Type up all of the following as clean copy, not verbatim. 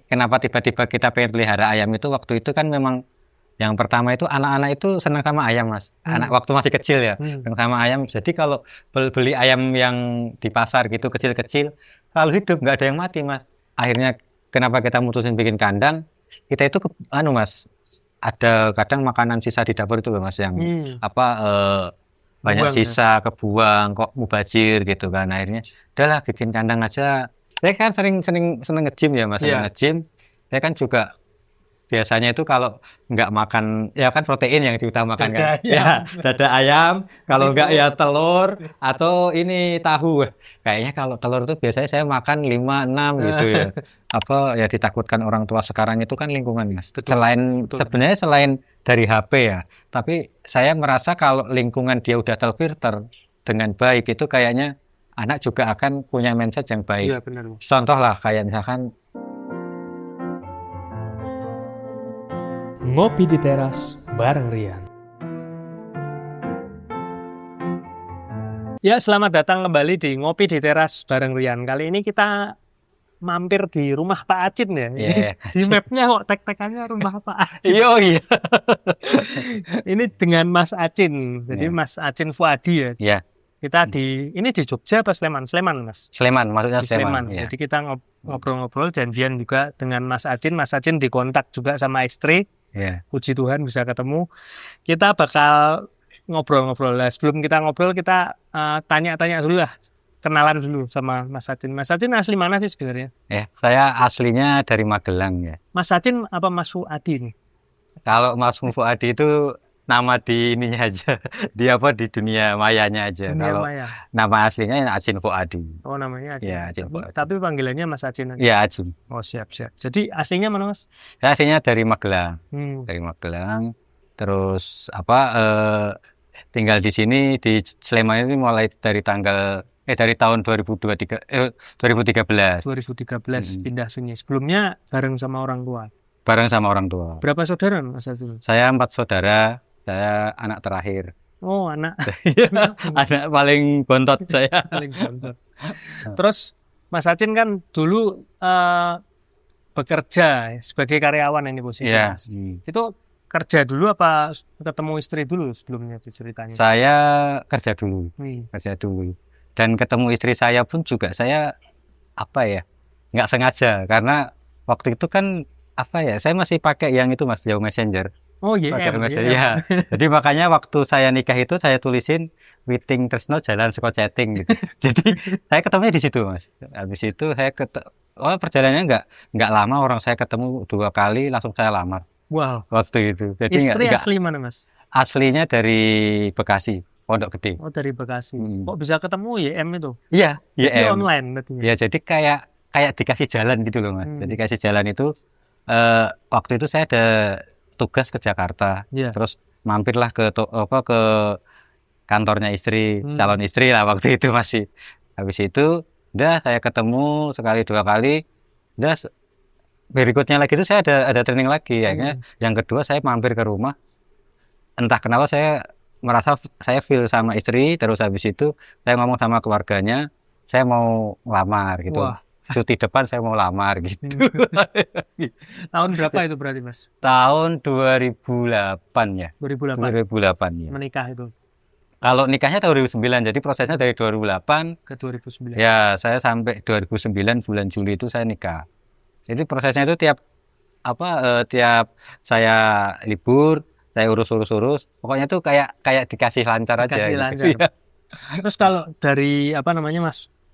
kenapa tiba-tiba kita pengen pelihara ayam itu waktu itu kan memang yang pertama itu anak-anak itu senang sama ayam mas. Anak waktu masih kecil ya, senang sama ayam. Jadi kalau beli ayam yang di pasar gitu kecil-kecil, kalau hidup nggak ada yang mati mas. Akhirnya kenapa kita mutusin bikin kandang? Kita itu mas, ada kadang makanan sisa di dapur itu loh mas yang banyak Buang ya. sisa kebuang kok mubazir gitu kan. Akhirnya udahlah bikin kandang aja. Saya kan seneng nge-gym ya mas, seneng Iya. nge-gym. Saya kan juga biasanya itu kalau nggak makan ya kan protein yang diutamakan kan Dada ayam. ya dada ayam, kalau nggak ya telur atau ini tahu. Kayaknya kalau telur itu biasanya saya makan 5-6 gitu ya, apa ya ditakutkan orang tua sekarang itu kan lingkungan mas, Betul, selain betul. sebenarnya selain dari HP ya, tapi saya merasa kalau lingkungan dia udah terfilter dengan baik itu kayaknya anak juga akan punya mindset yang baik. Iya benar mas. Contoh lah kayak misalkan Ngopi di teras bareng Rian. Ya, selamat datang kembali di Ngopi di Teras bareng Rian. Kali ini kita mampir di rumah Pak Acin ya. Yeah. Di mapnya kok tag-tagannya rumah Pak Acin. iya. Ini dengan Mas Acin. Jadi Yeah. Mas Acin Fuadi ya. Iya. Kita ini di Jogja apa Sleman? Sleman Mas. Sleman, maksudnya Di Sleman. Sleman. Iya. Jadi kita ngobrol-ngobrol, janjian juga dengan Mas Acin. Mas Acin dikontak juga sama istri. Iya. Puji Tuhan bisa ketemu. Kita bakal ngobrol-ngobrol lah. Sebelum kita ngobrol, kita tanya-tanya dulu lah. Kenalan dulu sama Mas Acin. Mas Acin asli mana sih sebenarnya? Saya aslinya dari Magelang ya. Mas Acin apa Mas Fuadi nih? Kalau Mas Fuadi itu nama di ininya aja. Dia di dunia mayanya aja. Dunia Kalau maya. nama aslinya Acin Fuadi. Oh namanya Acin. Ya, Acin Fuadi. Tapi panggilannya Mas Acin aja. Iya, Acin. Oh siap. Jadi aslinya mana Mas? Saya aslinya dari Magelang. Hmm. Dari Magelang. Terus tinggal di sini di Sleman ini mulai dari tahun 2013. 2013 pindah sini. Sebelumnya bareng sama orang tua. Bareng sama orang tua. Berapa saudara Mas Acin? Saya 4 saudara. Saya anak terakhir. Oh anak. Anak paling bontot saya. Paling bontot. Terus Mas Acin kan dulu bekerja sebagai karyawan ini posisinya. Iya. Itu kerja dulu apa ketemu istri dulu sebelumnya itu ceritanya? Saya kerja dulu. Kerja dulu. Dan ketemu istri saya pun juga saya nggak sengaja karena waktu itu kan saya masih pakai yang itu Mas, Yahoo Messenger. Oh iya. Ya. Jadi makanya waktu saya nikah itu saya tulisin Witing Tresno Jalan Seko Chatting gitu. Jadi saya ketemunya di situ Mas. Habis itu saya perjalanannya nggak lama, orang saya ketemu 2 kali langsung saya lamar. Wow. Waktu itu. Jadi istri asli mana Mas? Aslinya dari Bekasi, Pondok Gede. Oh dari Bekasi. Kok bisa ketemu YM itu? Iya, jadi YM. online berarti. Ya jadi kayak dikasih jalan gitu loh Mas. Jadi kasih jalan itu waktu itu saya ada tugas ke Jakarta. Terus mampirlah ke kantornya istri, calon istri lah waktu itu masih. Habis itu udah saya ketemu sekali 2 kali. Udah berikutnya lagi itu saya ada training lagi. Akhirnya yang kedua saya mampir ke rumah. Entah kenapa saya merasa saya feel sama istri, terus habis itu saya ngomong sama keluarganya, saya mau lamar gitu. Wah. Cuti depan saya mau lamar gitu. Tahun berapa itu berarti Mas? Tahun 2008 ya. 2008 ya. Menikah itu. Kalau nikahnya tahun 2009, jadi prosesnya dari 2008 ke 2009. Ya, saya sampai 2009 bulan Juli itu saya nikah. Jadi prosesnya itu tiap saya libur, saya urus. Pokoknya tuh kayak dikasih lancar aja. Dikasih lancar. Gitu. Terus kalau dari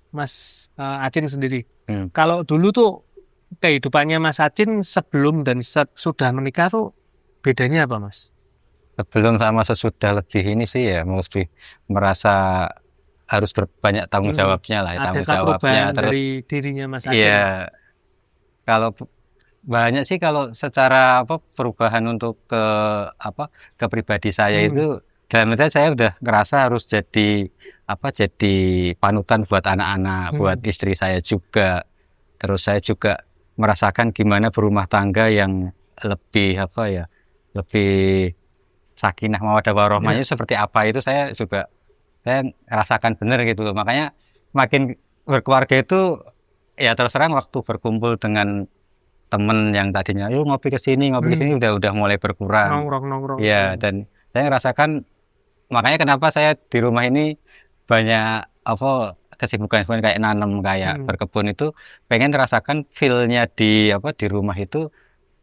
Mas Acin sendiri, kalau dulu tuh kehidupannya Mas Acin sebelum dan sudah menikah tuh bedanya apa Mas? Sebelum sama sesudah lebih ini sih ya, mesti merasa harus berbanyak tanggung jawabnya lah. Ada perubahan dari dirinya Mas Acin? Iya. Kalau banyak sih kalau secara perubahan untuk ke pribadi saya itu dalam arti saya udah ngerasa harus jadi panutan buat anak-anak, buat istri saya juga. Terus saya juga merasakan gimana berumah tangga yang lebih lebih sakinah mawaddah warahmahnya seperti apa itu saya rasakan benar gitu loh. Makanya makin berkeluarga itu ya terus terang waktu berkumpul dengan temen yang tadinya yuk ngopi ke sini udah mulai berkurang. Nongkrong. Iya, dan saya ngerasakan makanya kenapa saya di rumah ini banyak kesibukan kayak nanam, kayak berkebun itu pengen merasakan feel-nya di rumah itu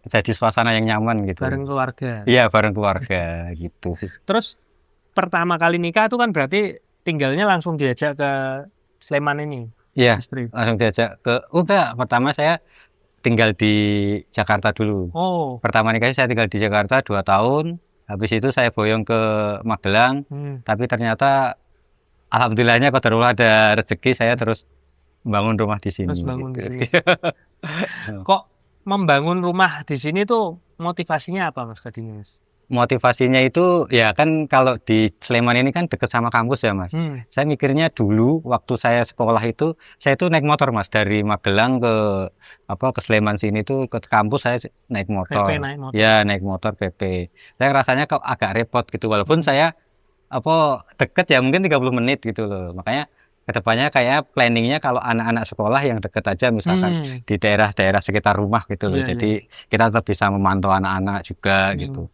jadi suasana yang nyaman gitu. Bareng keluarga. Iya, bareng keluarga gitu. Terus pertama kali nikah itu kan berarti tinggalnya langsung diajak ke Sleman ini. Iya, Istri. langsung diajak enggak, pertama saya tinggal di Jakarta dulu. Oh. Pertama nikahnya saya tinggal di Jakarta 2 tahun. Habis itu saya boyong ke Magelang. Tapi ternyata alhamdulillahnya qadarullah ada rezeki, saya terus bangun rumah di sini. Terus bangun gitu. di sini. Kok membangun rumah di sini tuh motivasinya apa Mas Kadin, Mas? Motivasinya itu ya kan kalau di Sleman ini kan deket sama kampus ya Mas. Saya mikirnya dulu waktu saya sekolah itu saya itu naik motor Mas, dari Magelang ke Sleman sini tuh ke kampus saya naik motor. PP naik motor. Ya naik motor PP. Saya rasanya kok agak repot gitu walaupun saya deket ya mungkin 30 menit gitu loh. Makanya kedepannya kayak planningnya kalau anak-anak sekolah yang deket aja misalkan di daerah-daerah sekitar rumah gitu loh. Jadi kita tetap bisa memantau anak-anak juga gitu.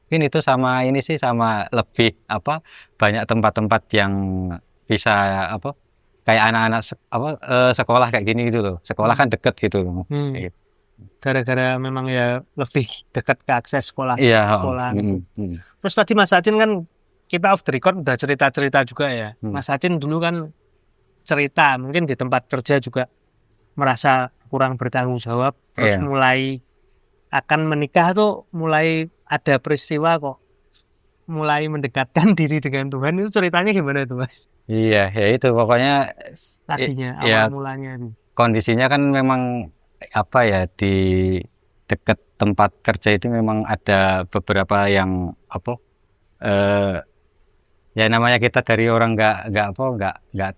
Mungkin itu sama ini sih sama lebih banyak tempat-tempat yang bisa kayak anak-anak sekolah kayak gini gitu loh. Sekolah kan deket gitu loh. Gitu. Gara-gara memang ya lebih dekat ke akses sekolah. Iya. Gitu. Terus tadi Mas Acin kan kita off the record udah cerita-cerita juga ya. Mas Acin dulu kan cerita mungkin di tempat kerja juga merasa kurang bertanggung jawab. Terus mulai akan menikah tuh mulai ada peristiwa kok mulai mendekatkan diri dengan Tuhan. Itu ceritanya gimana tuh Mas? Iya, ya itu pokoknya tadinya ya, awal mulanya nih. Kondisinya kan memang di dekat tempat kerja itu memang ada beberapa yang ya namanya kita dari orang nggak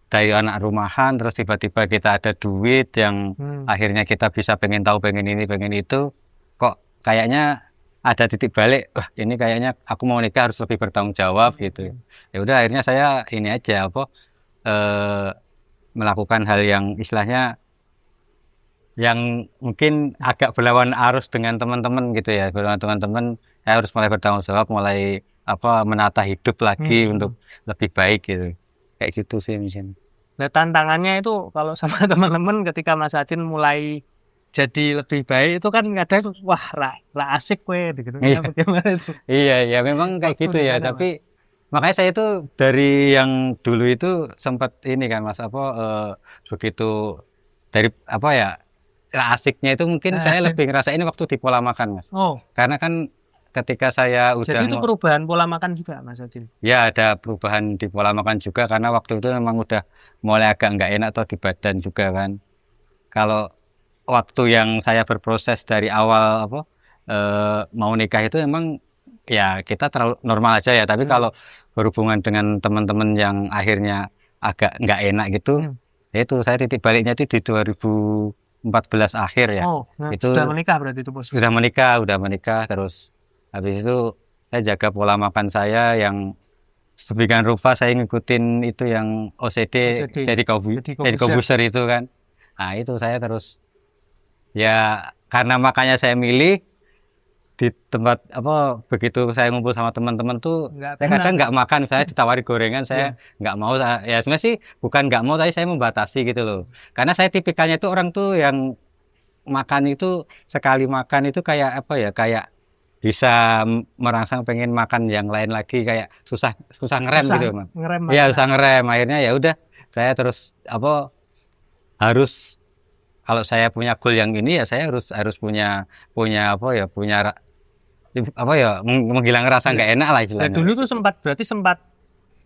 dari anak rumahan terus tiba-tiba kita ada duit yang akhirnya kita bisa pengen tahu pengen ini pengen itu kok kayaknya ada titik balik, wah ini kayaknya aku mau nikah harus lebih bertanggung jawab gitu. Ya udah akhirnya saya ini aja melakukan hal yang istilahnya yang mungkin agak berlawan arus dengan teman-teman gitu ya. Berlawan teman-teman, saya harus mulai bertanggung jawab, mulai menata hidup lagi untuk lebih baik gitu. Kayak gitu sih mungkin. Nah, tantangannya itu kalau sama teman-teman ketika Mas Acin mulai jadi lebih baik itu kan kadang wah lah asik gitu. Bagaimana itu? Iya memang kayak gitu ya, tapi makanya saya itu dari yang dulu itu sempat ini kan Mas begitu dari lah asiknya itu mungkin saya lebih ngerasain waktu di pola makan Mas. Karena kan ketika saya udah jadi itu perubahan pola makan juga Mas Acin? Ya ada perubahan di pola makan juga karena waktu itu memang udah mulai agak nggak enak di badan juga kan. Kalau waktu yang saya berproses dari awal mau nikah itu memang ya kita terlalu normal aja ya, tapi kalau berhubungan dengan teman-teman yang akhirnya agak nggak enak gitu, itu saya titik baliknya itu di 2014 akhir ya. Itu sudah menikah berarti itu Bos? Sudah menikah terus habis itu saya jaga pola makan saya yang sedemikian rupa saya ngikutin itu yang OCD Deddy Corbuzier itu kan. Nah itu saya terus ya karena makanya saya milih di tempat begitu saya ngumpul sama teman-teman tuh saya kadang nggak makan, saya ditawari gorengan saya nggak mau, ya sebenarnya sih bukan nggak mau tapi saya membatasi gitu loh, karena saya tipikalnya itu orang tuh yang makan itu sekali makan itu kayak kayak bisa merangsang pengen makan yang lain lagi, kayak susah ngerem gitu Mas. Susah ngerem, akhirnya ya udah saya terus harus kalau saya punya goal yang ini ya saya harus punya menghilang rasa nggak enak lah istilahnya. Dulu tuh berarti sempat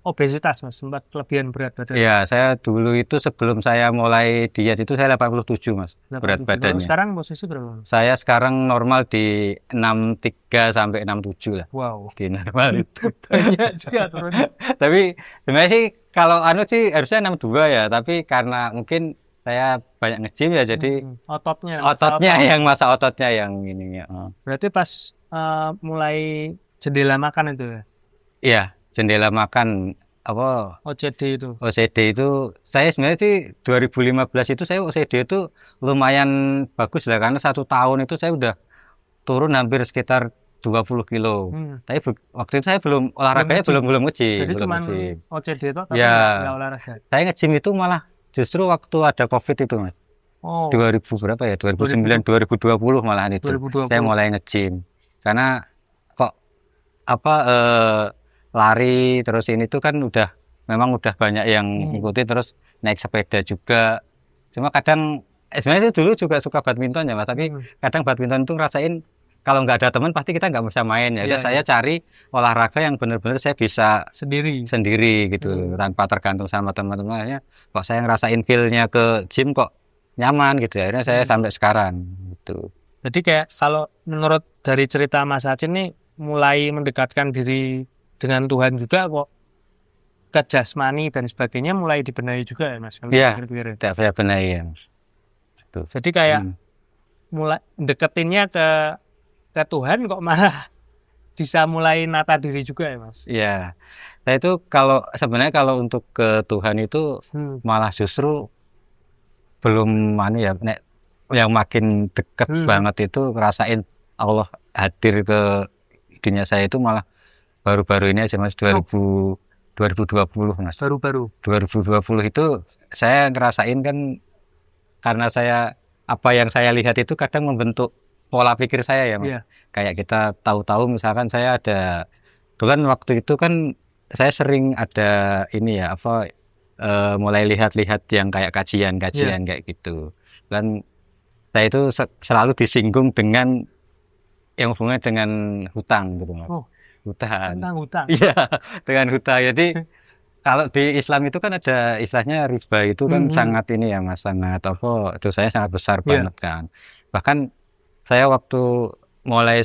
obesitas Mas, sempat kelebihan berat badan. Iya, saya dulu itu sebelum saya mulai diet itu saya 87 Mas, 87. Berat badannya. Sekarang posisi berapa? Saya sekarang normal di 63 sampai 67 lah. Wow. Di normal itu. Banyak juga turunnya. Tapi sebenarnya sih kalau sih harusnya 62 ya, tapi karena mungkin saya banyak nge-gym ya jadi ototnya yang masa ototnya yang ini ya. Berarti pas mulai jendela makan itu ya? Iya, jendela makan apa OCD itu. OCD itu saya sebenarnya sih 2015 itu saya OCD itu lumayan bagus lah karena 1 tahun itu saya udah turun hampir sekitar 20 kilo. Tapi waktu itu saya belum olahraganya belum nge-gym. Jadi belum cuman nge-gym. OCD itu tapi Ya. nggak olahraga. Saya nge-gym itu malah justru waktu ada COVID itu Mas. Oh, 2000 berapa ya? 2009 2020 malahan itu. 2020. Saya mulai nge-gym. Karena kok apa lari terus ini tuh kan memang udah banyak yang ngikuti terus naik sepeda juga. Cuma kadang sebenarnya itu dulu juga suka badminton ya Mas, tapi kadang badminton itu ngerasain kalau nggak ada teman pasti kita nggak bisa main ya. Udah saya cari olahraga yang benar-benar saya bisa sendiri gitu tanpa tergantung sama teman-temannya. Kok saya ngerasain feel-nya ke gym kok nyaman gitu ya. Akhirnya saya sampai sekarang gitu. Jadi kayak kalau menurut dari cerita Mas Acin nih mulai mendekatkan diri dengan Tuhan juga kok ke jasmani dan sebagainya mulai dibenahi juga ya Mas. Iya, tidak saya benahi ya. Jadi kayak mulai deketinnya ke Tuhan kok malah bisa mulai nata diri juga ya Mas. Iya. Saya itu sebenarnya kalau untuk ke Tuhan itu malah justru belum yang makin deket banget itu ngerasain Allah hadir ke dunia saya itu malah baru-baru ini aja Mas 2020 Mas. Baru-baru. 2020 itu saya ngerasain kan karena apa yang saya lihat itu kadang membentuk pola pikir saya ya Mas. Yeah. Kayak kita tahu-tahu misalkan saya ada kan waktu itu kan saya sering ada ini ya mulai lihat-lihat yang kayak kajian kayak gitu. Dan saya itu selalu disinggung dengan yang hubungannya dengan hutang gitu Mas. Hutang. Tentang hutang. Iya, dengan hutang. Jadi kalau di Islam itu kan ada istilahnya riba itu kan sangat ini ya Mas, sangat dosanya sangat besar banget kan. Bahkan saya waktu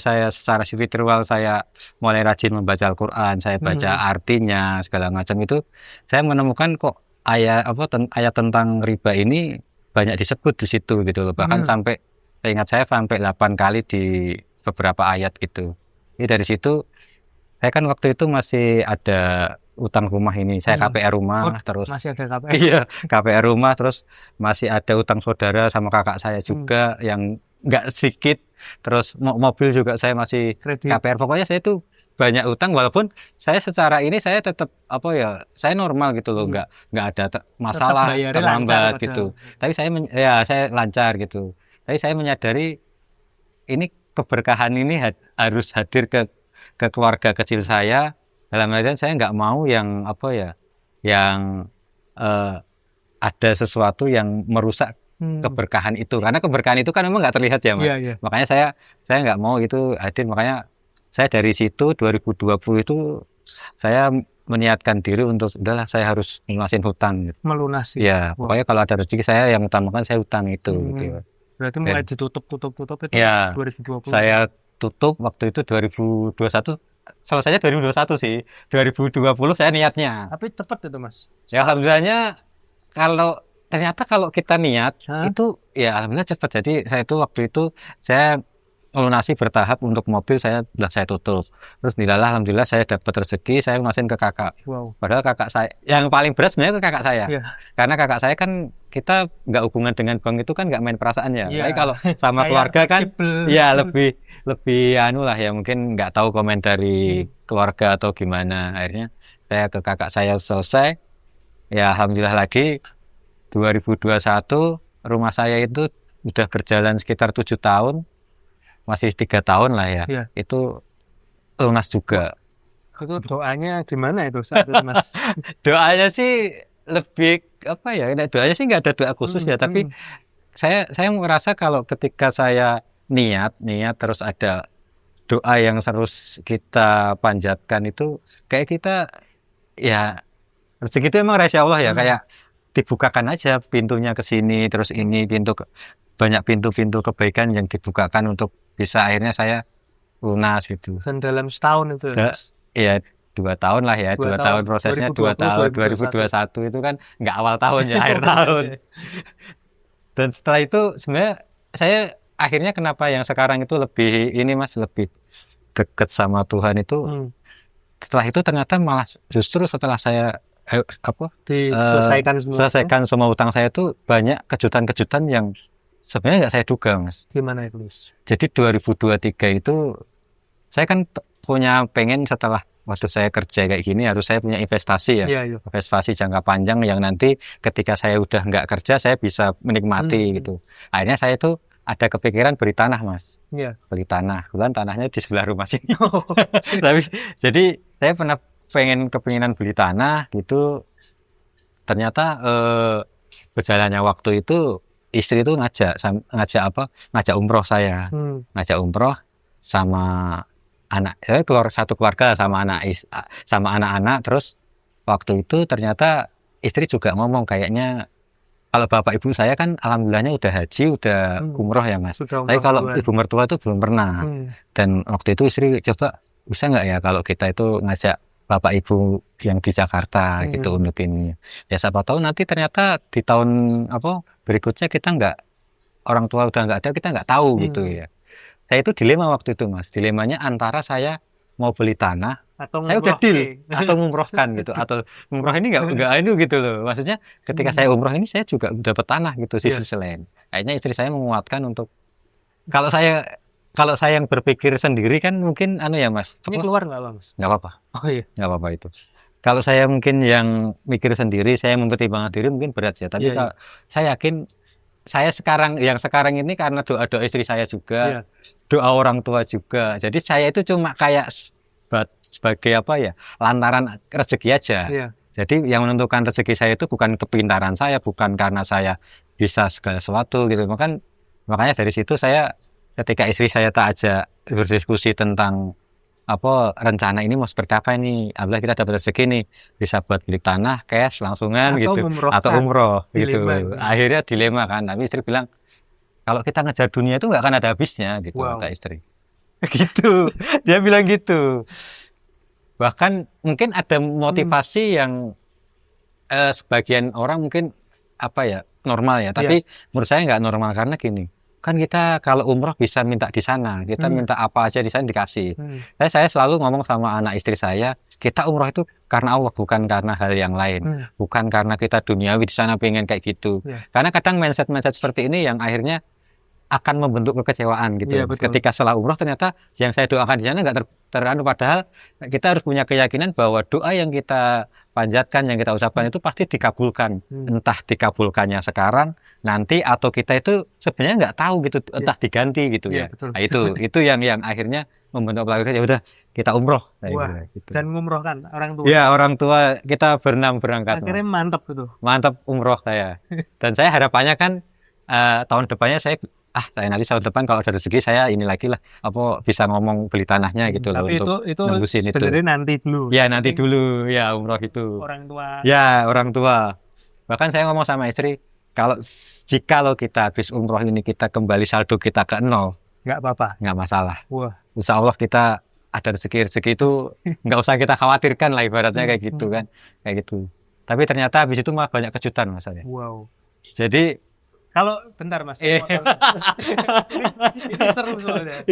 saya secara spiritual saya mulai rajin membaca Al-Qur'an, saya baca artinya segala macam itu saya menemukan kok ayat tentang riba ini banyak disebut di situ gitu loh. Bahkan sampai saya 8 kali di beberapa ayat gitu. Jadi dari situ saya kan waktu itu masih ada utang rumah ini. Saya KPR rumah terus. Masih ada KPR. Iya, KPR rumah terus masih ada utang saudara sama kakak saya juga yang nggak sedikit. Terus mobil juga saya masih KPR. Pokoknya saya itu banyak utang walaupun saya secara ini saya tetap saya normal gitu loh, nggak ada masalah terlambat gitu. Tapi saya lancar gitu. Tapi saya menyadari ini keberkahan ini harus hadir ke keluarga kecil saya. Dalam artian saya nggak mau yang ada sesuatu yang merusak keberkahan itu, karena keberkahan itu kan memang nggak terlihat ya Mas. Makanya saya nggak mau itu hadir. Makanya saya dari situ 2020 itu saya meniatkan diri untuk udahlah saya harus melunasin hutang gitu. Melunasi. Ya, pokoknya kalau ada rezeki saya yang utamakan saya hutang itu gitu. Berarti mulai ditutup itu ya, 2020. Saya tutup waktu itu 2021, selesainya 2021 sih. 2020 saya niatnya. Tapi cepat itu Mas. Ya alhamdulillahnya ternyata kalau kita niat itu ya alhamdulillah cepat. Jadi saya itu waktu itu saya melunasi bertahap. Untuk mobil saya tutup. Terus alhamdulillah saya dapat rezeki, saya lunasin ke kakak. Padahal kakak saya yang paling berat sebenarnya ke kakak saya. Karena kakak saya kan kita nggak hubungan dengan bank itu kan nggak main perasaan ya. Tapi kalau sama keluarga kan ya lebih lah ya, mungkin nggak tahu komen dari keluarga atau gimana. Akhirnya saya ke kakak saya selesai. Ya alhamdulillah lagi 2021 rumah saya itu udah berjalan sekitar 7 tahun. Masih 3 tahun lah ya. Itu lunas juga. Itu doanya gimana itu saat itu Mas? Doanya sih lebih doanya sih nggak ada doa khusus ya, tapi saya merasa kalau ketika saya niat terus ada doa yang harus kita panjatkan itu kayak kita ya rezeki itu emang rahasia Allah ya, kayak dibukakan aja pintunya ke sini, terus ini banyak pintu-pintu kebaikan yang dibukakan untuk bisa akhirnya saya lunas gitu. Dan dalam setahun itu ya 2 tahun lah ya, 2 tahun prosesnya, 2 tahun 2021 itu kan nggak awal tahun ya, akhir tahun. Dan setelah itu sebenarnya saya akhirnya kenapa yang sekarang itu lebih ini Mas, lebih dekat sama Tuhan itu setelah itu ternyata malah justru setelah saya Diselesaikan semua. selesaikan semua utang saya itu banyak kejutan-kejutan yang sebenarnya nggak saya duga, Mas. Gimana itu, Mas? Jadi 2023 itu saya kan punya pengen setelah waktu saya kerja kayak gini harus saya punya investasi ya. Iya, iya. Investasi jangka panjang yang nanti ketika saya udah nggak kerja saya bisa menikmati gitu. Akhirnya saya tuh ada kepikiran beli tanah, Mas. Iya. Beli tanah. Kebetulan tanahnya di sebelah rumah sini. Tapi jadi saya pernah kepinginan beli tanah gitu. Ternyata berjalannya waktu itu istri itu ngajak umroh saya. Ngajak umroh sama anak, satu keluarga sama anak-anak. Terus waktu itu ternyata istri juga ngomong kayaknya kalau bapak ibu saya kan alhamdulillahnya udah haji, udah umroh ya, Mas. Tapi kalau ibu mertua itu belum pernah. Dan waktu itu istri coba bisa nggak ya kalau kita itu ngajak bapak ibu yang di Jakarta gitu untuk ini. Ya siapa tahu nanti ternyata di tahun berikutnya kita orang tua udah nggak ada, kita nggak tahu gitu ya. Saya itu dilema waktu itu, Mas. Dilemanya antara saya mau beli tanah atau saya udah deal atau ngumrohkan gitu, atau umroh ini nggak ini gitu loh. Maksudnya ketika saya umroh ini saya juga dapat tanah gitu sisi selain. Akhirnya istri saya menguatkan untuk kalau saya yang berpikir sendiri kan mungkin ya, Mas. Ini keluar nggak, Mas? Nggak apa-apa. Oh iya. Nggak apa-apa itu. Kalau saya mungkin yang mikir sendiri, saya mempertimbangkan diri mungkin berat ya. Tapi kalau saya yakin saya sekarang ini karena doa istri saya juga, doa orang tua juga. Jadi saya itu cuma kayak sebagai lantaran rezeki aja. Jadi yang menentukan rezeki saya itu bukan kepintaran saya, bukan karena saya bisa segala sesuatu gitu. Makanya dari situ saya ketika istri saya tak ajak berdiskusi tentang rencana ini mau seperti apa ini, alhamdulillah kita dapat rezeki nih, bisa buat beli tanah cash langsungan atau gitu, atau umroh gitu. Akhirnya dilema kan, tapi istri bilang kalau kita ngejar dunia itu nggak akan ada habisnya gitu, kata istri. Gitu, dia bilang gitu. Bahkan mungkin ada motivasi yang sebagian orang mungkin normal ya, tapi menurut saya nggak normal karena gini. Kan kita kalau umroh bisa minta di sana, kita minta apa aja di sana dikasih. Saya selalu ngomong sama anak istri saya, kita umroh itu karena Allah, bukan karena hal yang lain, bukan karena kita duniawi di sana pengen kayak gitu. Karena kadang mindset seperti ini yang akhirnya akan membentuk kekecewaan gitu. Ketika setelah umroh ternyata yang saya doakan di sana nggak teranu, padahal kita harus punya keyakinan bahwa doa yang kita panjatkan, yang kita ucapkan itu pasti dikabulkan. Entah dikabulkannya sekarang, nanti, atau kita itu sebenarnya nggak tahu gitu, entah diganti gitu ya. Nah, itu yang akhirnya membentuk pelajaran, ya udah kita umroh. Gitu. Dan ngumrohkan orang tua. Ya, orang tua kita berangkat. Akhirnya mantap gitu. Mantap umroh saya. Dan saya harapannya kan tahun depannya saya nanti tahun depan kalau ada rezeki saya ini lagi lah bisa ngomong beli tanahnya gitu loh. Tapi itu sebenarnya nanti dulu. Ya nanti dulu ya umroh itu. Orang tua. Ya orang tua. Bahkan saya ngomong sama istri, jika kita habis umroh ini kita kembali saldo kita ke 0, nggak apa-apa, nggak masalah. Wah. Insya Allah kita ada rezeki itu nggak usah kita khawatirkan lah ibaratnya kayak gitu kan, kayak gitu. Tapi ternyata habis itu malah banyak kejutan Mas saya. Wow. Jadi kalau bentar Mas, ini seru soalnya.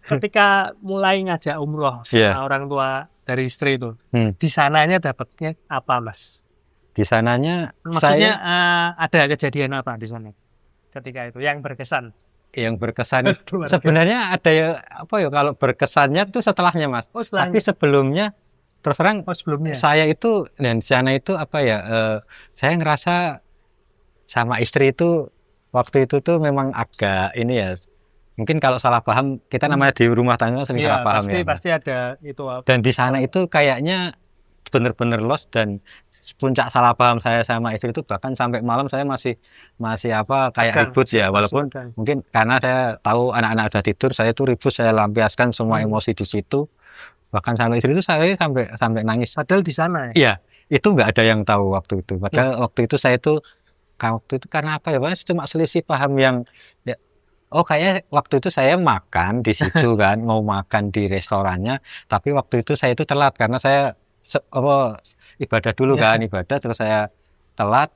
Ketika mulai ngajak umroh sama orang tua dari istri itu, di sananya dapatnya apa Mas? Di sananya maksudnya ada kejadian apa di sana ketika itu yang berkesan? Yang berkesan sebenarnya ada kalau berkesannya tuh setelahnya Mas. Tapi sebelumnya terus terang saya itu dan di sana itu saya ngerasa sama istri itu waktu itu tuh memang agak ini ya, mungkin kalau salah paham kita namanya di rumah tangga sering salah paham pasti ada itu. Dan di sana itu kayaknya bener-bener lost, dan puncak salah paham saya sama istri itu bahkan sampai malam saya masih kayak ribut ya, walaupun mungkin karena saya tahu anak-anak udah tidur, saya tuh ribut, saya lampiaskan semua emosi di situ, bahkan sama istri itu saya sampai nangis. Padahal di sana Iya, itu nggak ada yang tahu waktu itu. Padahal waktu itu saya tuh karena cuma selisih paham yang kayaknya waktu itu saya makan di situ kan, mau makan di restorannya, tapi waktu itu saya itu telat karena saya ibadah dulu kan, ibadah terus saya telat,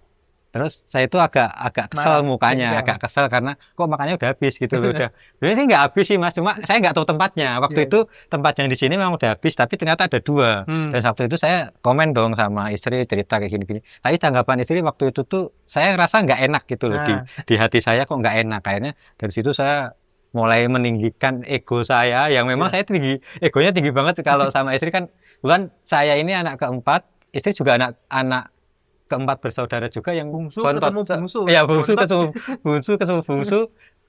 Terus saya itu agak kesel Marah. mukanya, agak kesel karena kok makannya udah habis gitu loh. Udah. Sebenarnya sih nggak habis sih Mas, cuma saya nggak tahu tempatnya. Waktu Iya. itu tempat yang di sini memang udah habis, tapi ternyata ada 2. Dan waktu itu saya komen dong sama istri cerita kayak gini-gini. Tapi tanggapan istri waktu itu tuh saya ngerasa nggak enak gitu loh di hati saya kok nggak enak. Akhirnya dari situ saya mulai meninggikan ego saya yang memang saya egonya tinggi banget kalau sama istri kan. Bukan saya ini anak keempat, istri juga anak keempat bersaudara juga yang Bungsu bontot. ketemu bungsu. Ya bungsu Bontot. ketemu bungsu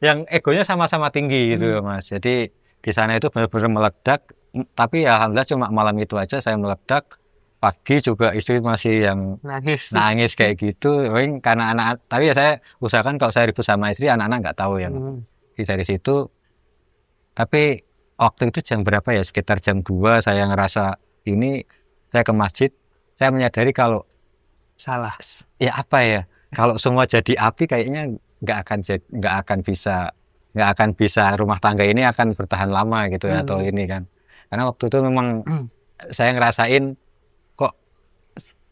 yang egonya sama-sama tinggi gitu ya Mas. Jadi di sana itu benar-benar meledak. Tapi ya alhamdulillah cuma malam itu aja saya meledak. Pagi juga istri masih yang nangis kayak gitu. Karena anak, tapi ya saya usahakan kalau saya ribut sama istri anak-anak nggak tahu ya. Dari situ. Tapi waktu itu jam berapa ya? Sekitar jam 2 saya ngerasa ini saya ke masjid. Saya menyadari kalau Salah. ya apa ya, kalau semua jadi api kayaknya nggak akan bisa rumah tangga ini akan bertahan lama gitu ya atau ini kan, karena waktu itu memang saya ngerasain kok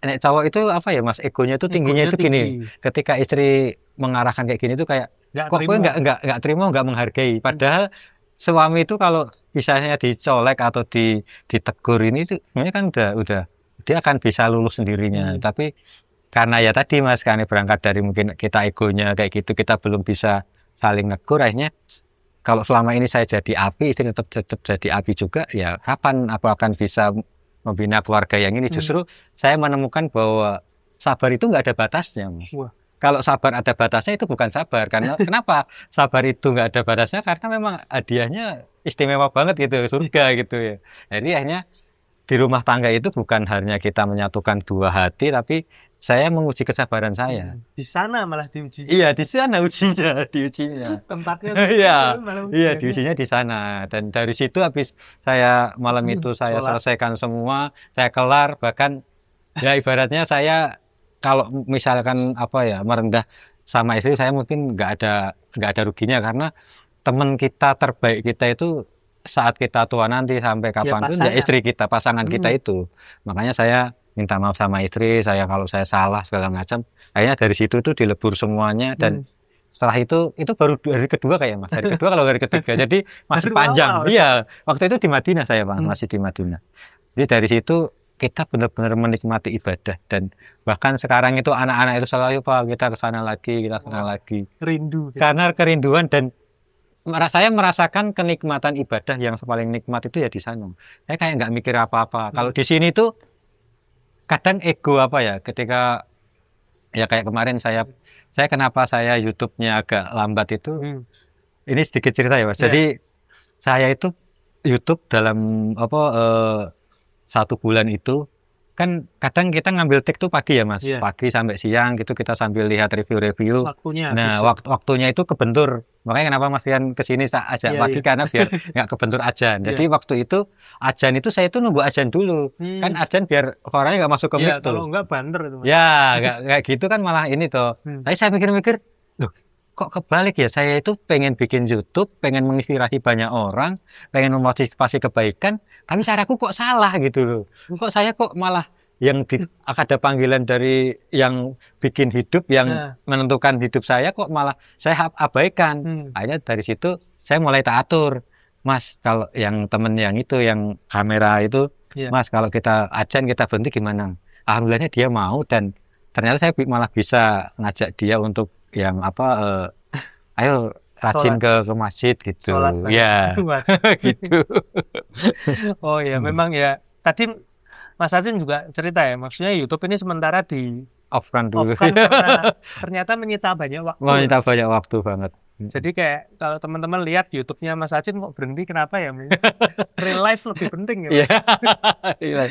nek cowok itu apa ya Mas, egonya itu tingginya itu gini, ketika istri mengarahkan kayak gini tuh kayak kok gue nggak terima, nggak menghargai, padahal suami itu kalau misalnya dicolek atau ditegur ini tuh sebenarnya kan udah dia akan bisa lulus sendirinya. Tapi karena ya tadi Mas, karena berangkat dari mungkin kita egonya kayak gitu, kita belum bisa saling negur, akhirnya kalau selama ini saya jadi api, istri tetap jadi api juga, ya kapan aku akan bisa membina keluarga yang ini? Justru saya menemukan bahwa sabar itu nggak ada batasnya Mas. Kalau sabar ada batasnya itu bukan sabar. Karena kenapa sabar itu nggak ada batasnya? Karena memang hadiahnya istimewa banget gitu, surga gitu ya. Jadi akhirnya di rumah tangga itu bukan hanya kita menyatukan 2 hati, tapi saya menguji kesabaran saya. Di sana malah diuji. Iya, di sana diujinya. Tempatnya. Iya, diujinya di sana. Dan dari situ habis saya malam itu saya selesaikan semua, saya kelar, bahkan ya ibaratnya saya kalau misalkan apa ya merendah sama istri, saya mungkin nggak ada ruginya, karena teman kita terbaik kita itu saat kita tua nanti sampai kapanpun ya istri kita, pasangan kita itu. Makanya saya minta maaf sama istri saya kalau saya salah segala macam. Akhirnya dari situ tuh dilebur semuanya, dan setelah itu baru hari kedua kayak Mas. Hari kedua kalau hari ketiga. Jadi masih panjang. Iya, waktu itu di Madinah saya Bang, masih di Madinah. Jadi dari situ kita benar-benar menikmati ibadah, dan bahkan sekarang itu anak-anak itu selalu Pak kita ke sana lagi, rindu. Karena kerinduan, dan saya merasakan kenikmatan ibadah yang paling nikmat itu ya di sana. Saya kayak nggak mikir apa-apa. Kalau di sini tuh kadang ego apa ya, ketika ya kayak kemarin saya kenapa saya YouTube-nya agak lambat itu. Ini sedikit cerita ya Mas. Jadi saya itu YouTube dalam 1 bulan itu kan kadang kita ngambil take tuh pagi ya Mas, pagi sampai siang gitu kita sambil lihat review-review. Nah waktunya itu kebentur, makanya kenapa Mas Rian kesini saya ajak pagi karena biar nggak kebentur ajan. Jadi waktu itu ajan itu saya tuh nunggu ajan dulu, kan ajan biar orangnya nggak masuk ke mic tuh. Kalau nggak banter itu Mas. Ya nggak kayak gitu kan malah ini tuh. Tapi saya mikir-mikir, loh kok kebalik ya, saya itu pengen bikin YouTube, pengen menginspirasi banyak orang, pengen memotivasi kebaikan, tapi caraku kok salah gitu loh. Kok saya kok malah yang ada panggilan dari yang bikin hidup, yang menentukan hidup saya kok malah saya abaikan. Akhirnya dari situ saya mulai tak atur. Mas, kalau yang temen yang itu, yang kamera itu, Mas kalau kita ajan kita berhenti gimana? Alhamdulillahnya dia mau, dan ternyata saya malah bisa ngajak dia untuk yang ayo rajin ke masjid gitu. Ya. Gitu. Oh ya, memang ya. Tadi Mas Acin juga cerita ya, maksudnya YouTube ini sementara di off-kan dulu. Karena ternyata menyita banyak waktu. Menyita banyak waktu banget. Jadi kayak kalau teman-teman lihat YouTube-nya Mas Acin kok berhenti, kenapa ya? Real life lebih penting ya Mas.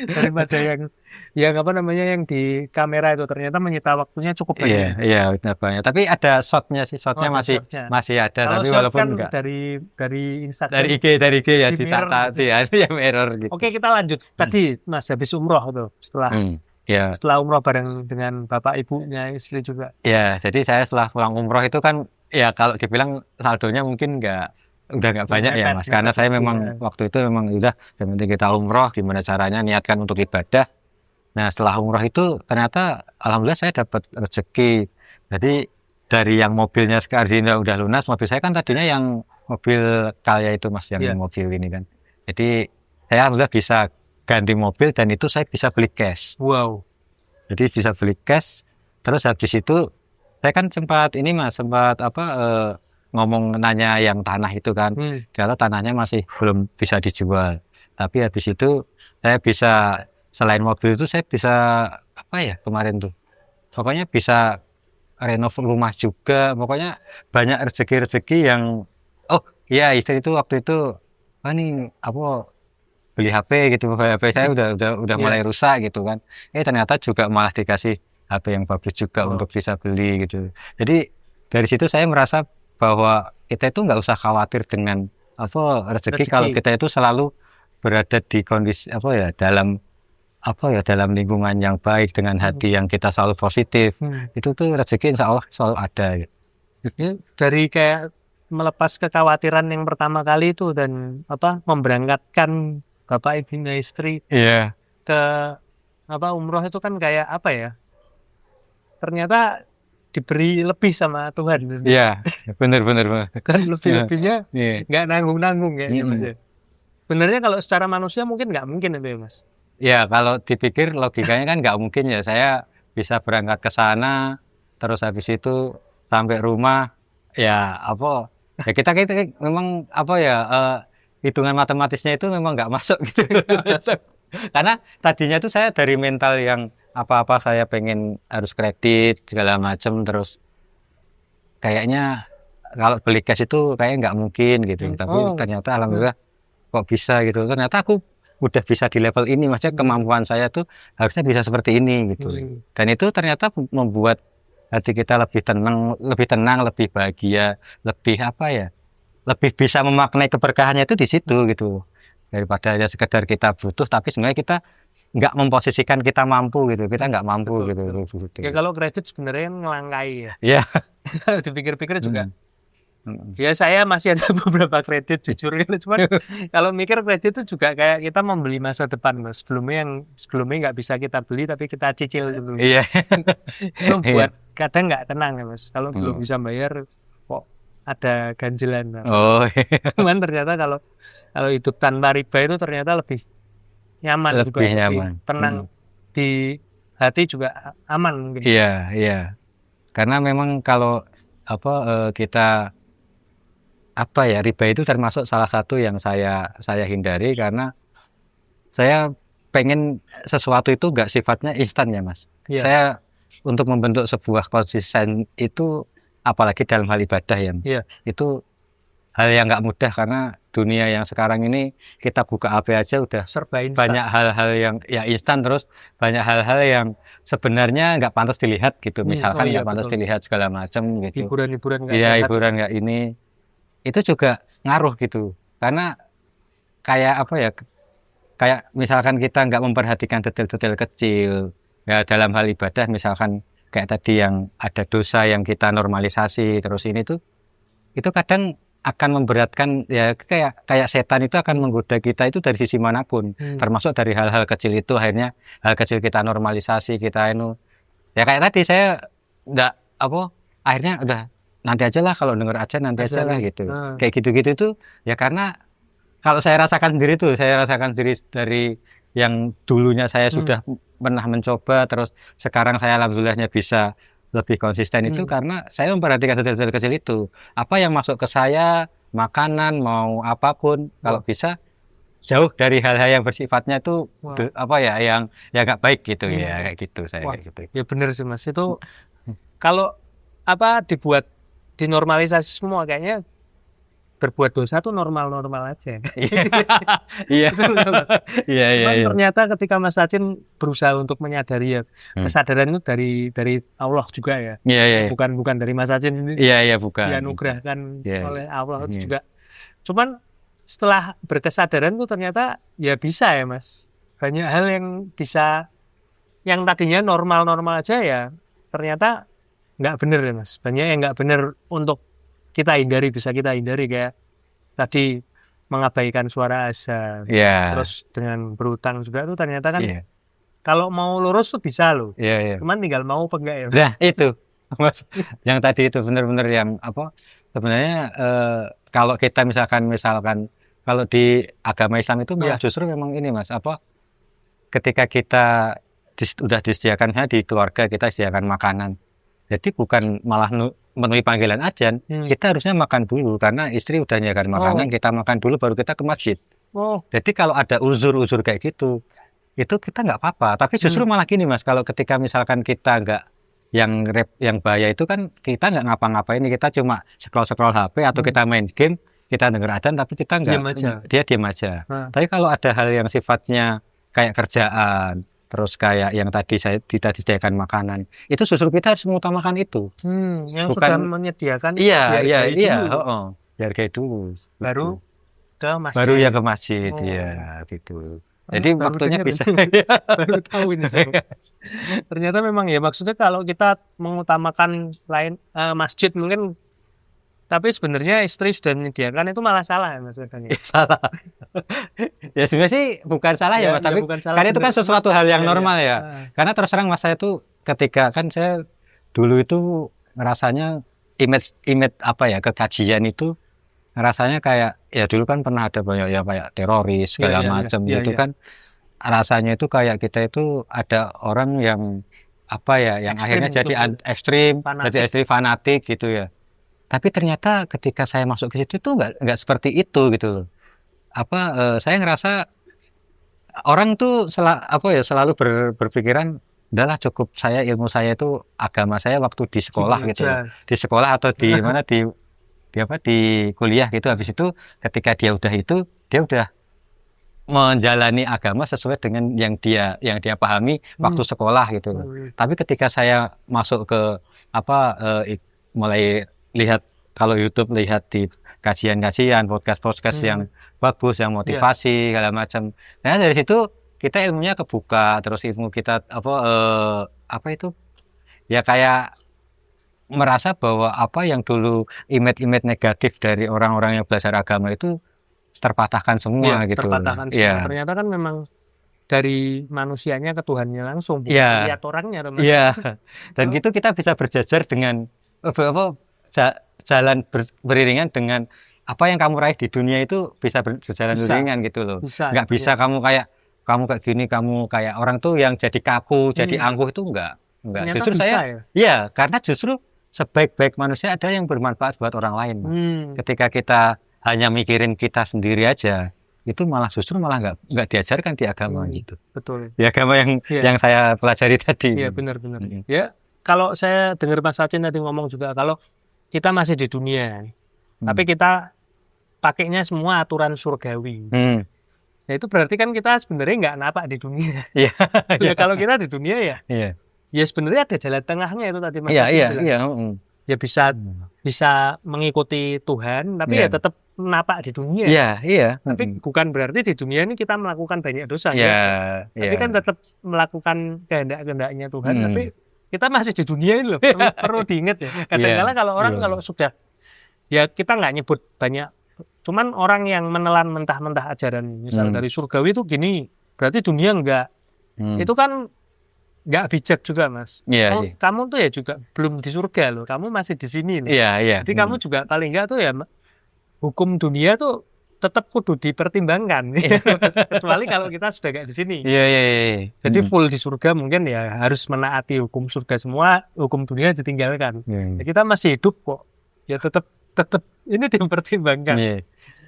Daripada yang apa namanya yang di kamera itu, ternyata menyita waktunya cukup banyak. Iya, benar banyak. Tapi ada shotnya sih, masih ada. Kalau tapi walaupun kan enggak dari Instagram, dari IG ya ditata yang error gitu. Oke, kita lanjut. Tadi Mas habis umroh tuh, setelah umroh bareng dengan bapak ibunya, istri juga. Ya, jadi saya setelah pulang umroh itu kan ya kalau dibilang saldonya mungkin udah nggak banyak ya Mas, karena saya memang waktu itu memang udah yang penting kita umroh, gimana caranya niatkan untuk ibadah. Nah setelah umroh itu ternyata alhamdulillah saya dapat rezeki Jadi dari yang mobilnya sekarang udah lunas, mobil saya kan tadinya yang mobil Calya itu Mas, yang Iya. mobil ini kan. Jadi saya alhamdulillah bisa ganti mobil dan itu saya bisa beli cash. Wow. Jadi bisa beli cash. Terus habis itu saya kan sempat ini Mas, sempat ngomong nanya yang tanah itu kan. Kalau tanahnya masih belum bisa dijual. Tapi habis itu saya bisa selain mobil itu saya bisa apa ya kemarin tuh. Pokoknya bisa renov rumah juga, pokoknya banyak rezeki-rezeki yang oh iya istri itu waktu itu nih apa beli HP gitu, HP saya udah mulai Iya. rusak gitu kan, ternyata juga malah dikasih HP yang bagus juga Oh. untuk bisa beli gitu. Jadi dari situ saya merasa bahwa kita itu nggak usah khawatir dengan apa rezeki kalau Rezeki. kita itu selalu berada di kondisi dalam lingkungan yang baik dengan hati yang kita selalu positif. Itu tuh rezeki insya Allah selalu ada gitu. Ya, dari kayak melepas kekhawatiran yang pertama kali itu dan memberangkatkan bapak ibunya istri Iya. ke umroh itu kan kayak apa ya, ternyata diberi lebih sama Tuhan Iya, benar. dan lebih-lebihnya Iya. nggak nanggung-nanggung kayaknya Mas ya. Sebenarnya kalau secara manusia mungkin nggak mungkin itu ya Mas. Ya, kalau dipikir logikanya kan nggak mungkin ya saya bisa berangkat ke sana, terus habis itu sampai rumah, ya apa, ya kita memang apa ya, hitungan matematisnya itu memang nggak masuk gitu. Karena tadinya tuh saya dari mental yang apa-apa saya pengen harus kredit segala macam, terus kayaknya kalau beli cash itu kayak nggak mungkin gitu. Tapi ternyata alhamdulillah kok bisa gitu. Ternyata aku udah bisa di level ini, maksudnya kemampuan saya tuh harusnya bisa seperti ini gitu. Dan itu ternyata membuat hati kita lebih tenang, lebih bahagia, lebih apa ya, lebih bisa memaknai keberkahannya itu di situ gitu. Daripada ya sekedar kita butuh, tapi sebenarnya kita nggak memposisikan kita mampu gitu, kita nggak mampu Betul. gitu. Ya kalau kredit sebenarnya ngelangkai ya. Iya. Dipikir-pikir juga. Ya saya masih ada beberapa kredit jujur gitu, cuman kalau mikir kredit itu juga kayak kita membeli masa depan Mas. Sebelumnya nggak bisa kita beli tapi kita cicil dulu. Iya. Itu buat kadang nggak tenang ya Mas. Kalau belum bisa bayar kok ada ganjilan Mas. Oh. Cuman ternyata kalau hidup tanpa riba itu ternyata lebih nyaman juga, Lebih lebih nyaman. tenang di hati juga aman mungkin. Iya. Karena memang kalau kita riba itu termasuk salah satu yang saya hindari karena saya pengen sesuatu itu nggak sifatnya instan ya Mas. Iya. Saya untuk membentuk sebuah konsisten itu apalagi dalam hal ibadah ya, itu hal yang nggak mudah karena dunia yang sekarang ini kita buka HP aja udah serba instan. Banyak hal-hal yang ya instan, terus banyak hal-hal yang sebenarnya nggak pantas dilihat gitu, misalkan nggak pantas dilihat segala macam gitu. Hiburan-hiburan nggak Iya, sehat. hiburan nggak ini, itu juga ngaruh gitu. Karena kayak apa ya, kayak misalkan kita nggak memperhatikan detail-detail kecil ya dalam hal ibadah, misalkan kayak tadi yang ada dosa yang kita normalisasi terus ini tuh, itu kadang akan memberatkan ya, kayak setan itu akan menggoda kita itu dari sisi manapun, termasuk dari hal-hal kecil itu. Akhirnya hal kecil kita normalisasi, kita ya kayak tadi saya akhirnya udah nanti aja lah, kalau denger aja nanti aja lah gitu. Kayak gitu-gitu itu ya karena kalau saya rasakan sendiri dari yang dulunya saya sudah pernah mencoba, terus sekarang saya alhamdulillahnya bisa lebih konsisten itu karena saya memperhatikan detail-detail kecil itu. Apa yang masuk ke saya, makanan mau apapun, kalau bisa jauh dari hal-hal yang bersifatnya itu yang nggak baik gitu ya, kayak gitu saya. Kayak gitu. Ya benar sih Mas, itu kalau dibuat dinormalisasi semua kayaknya berbuat dosa tuh normal-normal aja. Iya. Ternyata ketika Mas Acin berusaha untuk menyadari ya, kesadaran itu dari Allah juga ya. Iya. Bukan dari Mas Acin sendiri. Iya, bukan. Dianugerahkan oleh Allah itu juga. Cuman setelah berkesadaran tuh ternyata ya bisa ya Mas. Banyak hal yang bisa, yang tadinya normal-normal aja ya ternyata nggak bener ya Mas. Banyak yang nggak bener untuk kita hindari, bisa kita hindari, kayak tadi mengabaikan suara azan, terus dengan berutang juga tuh ternyata kan kalau mau lurus tuh bisa loh, cuman tinggal mau apa enggak ya Mas? Nah itu Mas, yang tadi itu benar-benar yang apa? Sebenarnya kalau kita misalkan kalau di agama Islam itu malah Iya. justru memang ini Mas, apa? Ketika kita udah disediakan di keluarga kita disediakan makanan. Jadi bukan malah memenuhi panggilan adzan, kita harusnya makan dulu karena istri udah nyediakan makanan, kita makan dulu baru kita ke masjid. Jadi kalau ada uzur-uzur kayak gitu, itu kita nggak apa-apa. Tapi justru malah gini Mas, kalau ketika misalkan kita nggak yang bahaya itu kan kita nggak ngapa-ngapain, kita cuma scroll HP atau kita main game, kita denger adzan tapi kita nggak, dia diam aja. Tapi kalau ada hal yang sifatnya kayak kerjaan, terus kayak yang tadi kita disediakan makanan, itu justru kita harus mengutamakan itu. Yang Bukan, sudah menyediakan iya, dulu. dihargai dulu. Baru ke masjid. Baru ya ke masjid, ya gitu. Jadi Baru waktunya dengar bisa. baru tahu ini saya. Ternyata memang ya maksudnya kalau kita mengutamakan masjid mungkin, tapi sebenarnya istri sudah menyediakan itu malah salah ya Mas Wedang. Ya, salah. Ya sebenarnya sih bukan salah ya, Mas, tapi karena itu kan sesuatu hal yang normal ya. Karena terus terang Mas, saya tuh ketika kan saya dulu itu ngerasanya image apa ya, kekajian itu rasanya kayak ya dulu kan pernah ada banyak ya kayak teroris segala macam gitu kan, rasanya itu kayak kita itu ada orang yang apa ya, yang ekstrim, akhirnya jadi ekstrim, jadi ekstrim fanatik gitu ya. Tapi ternyata ketika saya masuk ke situ itu nggak seperti itu gitu loh. Saya ngerasa orang tuh selalu berpikiran udahlah cukup, saya ilmu saya itu agama saya waktu di sekolah gitu loh. Di sekolah atau di mana di kuliah gitu. Habis itu ketika dia udah menjalani agama sesuai dengan yang dia pahami waktu sekolah gitu loh. Tapi ketika saya masuk ke mulai lihat kalau YouTube, lihat di kajian-kajian, podcast yang bagus, yang motivasi segala macam. Nah dari situ kita ilmunya kebuka, terus ilmu kita ya kayak merasa bahwa apa yang dulu image negatif dari orang-orang yang belajar agama itu terpatahkan semua gitu. Terpatahkan semua. Ternyata kan memang dari manusianya ke Tuhannya langsung, bukan lihat orangnya. Iya. Dan gitu kita bisa berjajar dengan jalan beriringan dengan apa yang kamu raih di dunia itu bisa berjalan beriringan gitu loh. Nggak bisa kamu kayak gini, kamu kayak orang tuh yang jadi kaku, jadi angkuh itu enggak. Justru saya karena justru sebaik-baik manusia ada yang bermanfaat buat orang lain. Ketika kita hanya mikirin kita sendiri aja, itu justru malah nggak diajarkan di agama gitu. Betul. Di agama yang saya pelajari tadi. Iya benar-benar. Ya kalau saya dengar Mas Acin tadi ngomong juga, kalau kita masih di dunia, tapi kita pakainya semua aturan surgawi. Nah itu berarti kan kita sebenarnya nggak napak di dunia. Ya kalau kita di dunia ya sebenarnya ada jalan tengahnya itu tadi Mas Acin bilang. Ya bisa mengikuti Tuhan, tapi ya tetap menapak di dunia. Tapi bukan berarti di dunia ini kita melakukan banyak dosa. Tapi kan tetap melakukan kehendak-kehendaknya Tuhan. Tapi kita masih di dunia ini loh. Perlu diingat ya. Kadang-kadang kalau orang kalau sudah, ya kita nggak nyebut banyak. Cuman orang yang menelan mentah-mentah ajaran, misalnya dari surgawi itu gini, berarti dunia enggak. Itu kan nggak bijak juga Mas. Kamu tuh ya juga belum di surga loh, kamu masih di sini loh. Jadi kamu juga paling nggak tuh ya hukum dunia tuh tetap kudu dipertimbangkan. Kecuali kalau kita sudah nggak di sini. Jadi full di surga mungkin ya harus menaati hukum surga semua, hukum dunia ditinggalkan. Ya, kita masih hidup kok. Ya tetap ini dipertimbangkan.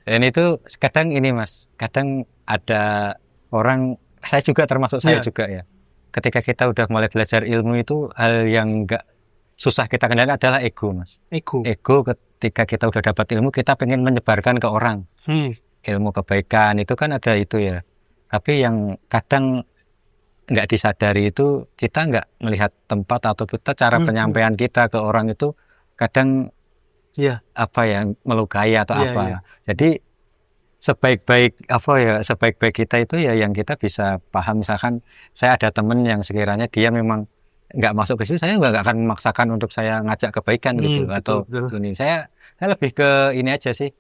Dan itu kadang ini Mas, kadang ada orang, saya juga termasuk saya juga ya. Ketika kita udah mulai belajar ilmu itu, hal yang nggak susah kita kendalikan adalah ego Mas. Ego ketika kita udah dapat ilmu, kita pengen menyebarkan ke orang. Ilmu kebaikan itu kan ada itu ya. Tapi yang kadang nggak disadari itu, kita nggak melihat tempat atau kita cara penyampaian kita ke orang itu kadang melukai atau apa. Jadi sebaik-baik kita itu ya yang kita bisa paham. Misalkan saya ada temen yang sekiranya dia memang nggak masuk ke situ, saya nggak akan memaksakan untuk saya ngajak kebaikan gitu. Atau ini saya lebih ke ini aja sih,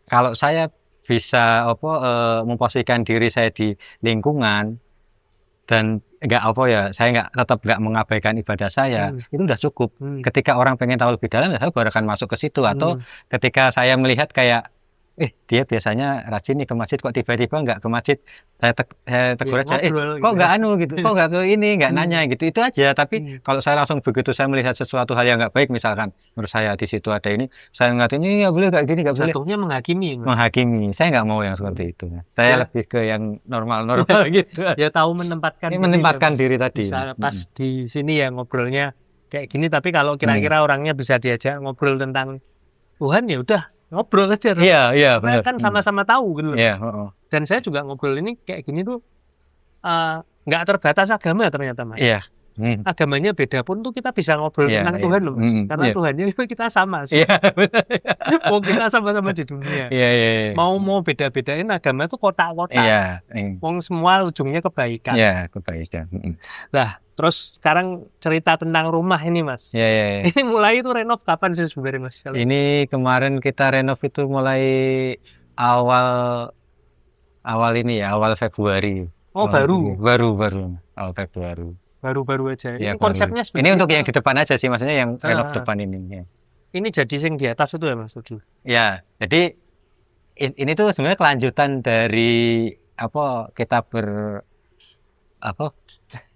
kalau saya bisa memposisikan diri saya di lingkungan dan nggak apa ya, saya tetap nggak mengabaikan ibadah saya, itu udah cukup. Ketika orang pengen tahu lebih dalam, ya saya baru akan masuk ke situ. Atau ketika saya melihat kayak, dia biasanya rajin nih ke masjid, kok tiba-tiba nggak ke masjid, saya tegur aja, ngobrol kok gitu nggak ya. gitu, kok nggak ke ini, nggak nanya gitu, itu aja. Tapi kalau saya langsung begitu saya melihat sesuatu hal yang nggak baik, misalkan menurut saya di situ ada ini, saya ngeliat ini nggak boleh, nggak gini, nggak boleh. Jatuhnya menghakimi, Mas. Menghakimi, saya nggak mau yang seperti itu. Saya Ya. lebih ke yang normal-normal gitu. Ya tahu menempatkan Ini diri, menempatkan Mas. diri tadi. Bisa pas di sini ya ngobrolnya kayak gini, tapi kalau kira-kira orangnya bisa diajak ngobrol tentang Tuhan, ya udah ngobrol aja. Iya, Karena benar. kan sama-sama tahu gitu loh, Iya, Mas. Dan saya juga ngobrol ini kayak gini tuh nggak terbatas agama ternyata, Mas. Iya. Agamanya beda pun tuh kita bisa ngobrol Iya, tentang iya. Tuhan loh, Mas. Karena Iya. Tuhannya itu kita sama. Iya, benar. Mau kita sama-sama di dunia. Iya, iya, iya. Mau beda-bedain agama itu kotak-kotak. Iya. Wong semua ujungnya kebaikan. Iya, kebaikan. Nah, terus sekarang cerita tentang rumah ini, Mas. Iya, iya, iya. Ini mulai itu renov kapan sih sebenarnya, Mas? Ini kemarin kita renov itu mulai awal ini ya, awal Februari. Oh, baru. Awal Februari. Baru aja. Ya, Ini konsepnya ini sebenarnya untuk yang di depan aja sih, maksudnya yang renov Ah. depan ini. Ya. ini jadi sing di atas itu ya, Mas Tugi. Ya, jadi ini tuh sebenarnya kelanjutan dari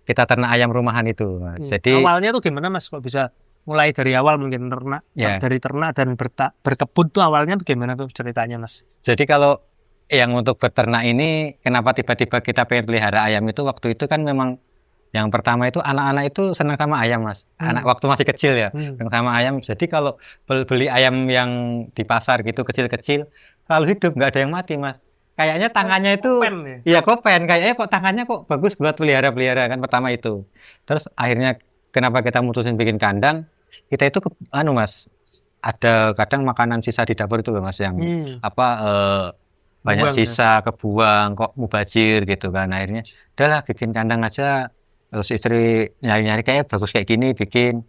kita ternak ayam rumahan itu, Mas. Jadi awalnya tuh gimana, Mas? Kok bisa mulai dari awal mungkin ternak, Ya. dari ternak dan berkebun tuh awalnya tuh gimana tuh ceritanya, Mas? Jadi kalau yang untuk beternak ini, kenapa tiba-tiba kita pengen pelihara ayam itu, waktu itu kan memang yang pertama itu anak-anak itu senang sama ayam, Mas. Anak waktu masih kecil ya, senang sama ayam. Jadi kalau beli ayam yang di pasar gitu kecil-kecil, kalau hidup nggak ada yang mati, Mas. Kayaknya tangannya itu, Kopen ya? iya kopen. Kayaknya kok tangannya kok bagus buat pelihara kan pertama itu. Terus akhirnya kenapa kita mutusin bikin kandang? Kita itu Mas, ada kadang makanan sisa di dapur itu loh, Mas, yang banyak Buang, sisa kebuang, kok mubazir gitu kan. Akhirnya udahlah bikin kandang aja. Terus istri nyari-nyari kayak bagus kayak gini, bikin,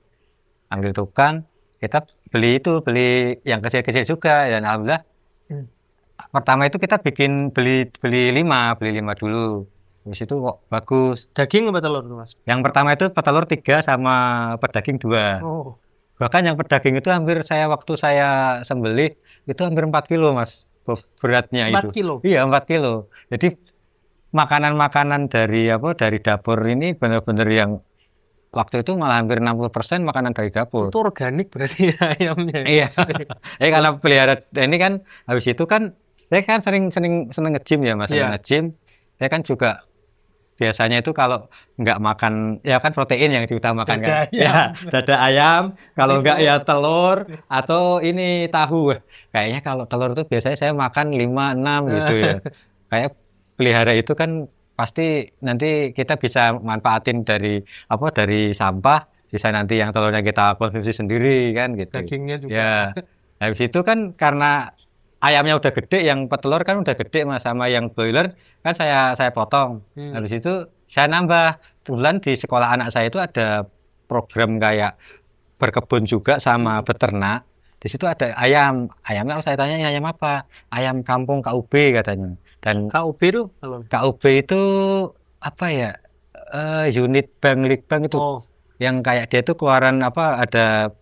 ambil tukang, kita beli yang kecil-kecil juga, dan alhamdulillah pertama itu kita beli 5 dulu. Habis itu kok bagus. Daging apa telur tuh, Mas? Yang pertama itu petelur 3 sama pedaging 2. Oh, Bahkan yang pedaging itu waktu saya sembelih itu hampir 4 kilo, Mas, beratnya 4 itu. kilo? Iya, 4 kilo. Jadi makanan-makanan dari dapur ini benar-benar yang waktu itu malah hampir 60% makanan dari dapur. Itu organik berarti ya ayamnya. Iya. Karena pelihara ini kan habis itu kan saya kan seneng nge-gym ya, Mas, Iya. nge-gym. Saya kan juga biasanya itu kalau nggak makan ya kan protein yang diutamakan Dada kan. ayam. Ya, dada ayam, kalau nggak ya telur atau ini tahu. Kayaknya kalau telur itu biasanya saya makan 5, 6 gitu ya. Kayak pelihara itu kan pasti nanti kita bisa manfaatin dari sampah, bisa nanti yang telurnya kita konsumsi sendiri kan gitu. Dagingnya juga. Ya. Habis itu kan karena ayamnya udah gede, yang petelur kan udah gede, Mas, sama yang broiler kan saya potong. Habis itu saya nambah. Kebetulan di sekolah anak saya itu ada program kayak berkebun juga sama beternak. Di situ ada ayam. Ayamnya kalau saya tanya ayam apa? Ayam kampung KUB katanya. Dan KUB itu apa? KUB itu apa ya? Unit bank Litbang itu. Oh, Yang kayak dia itu keluaran ada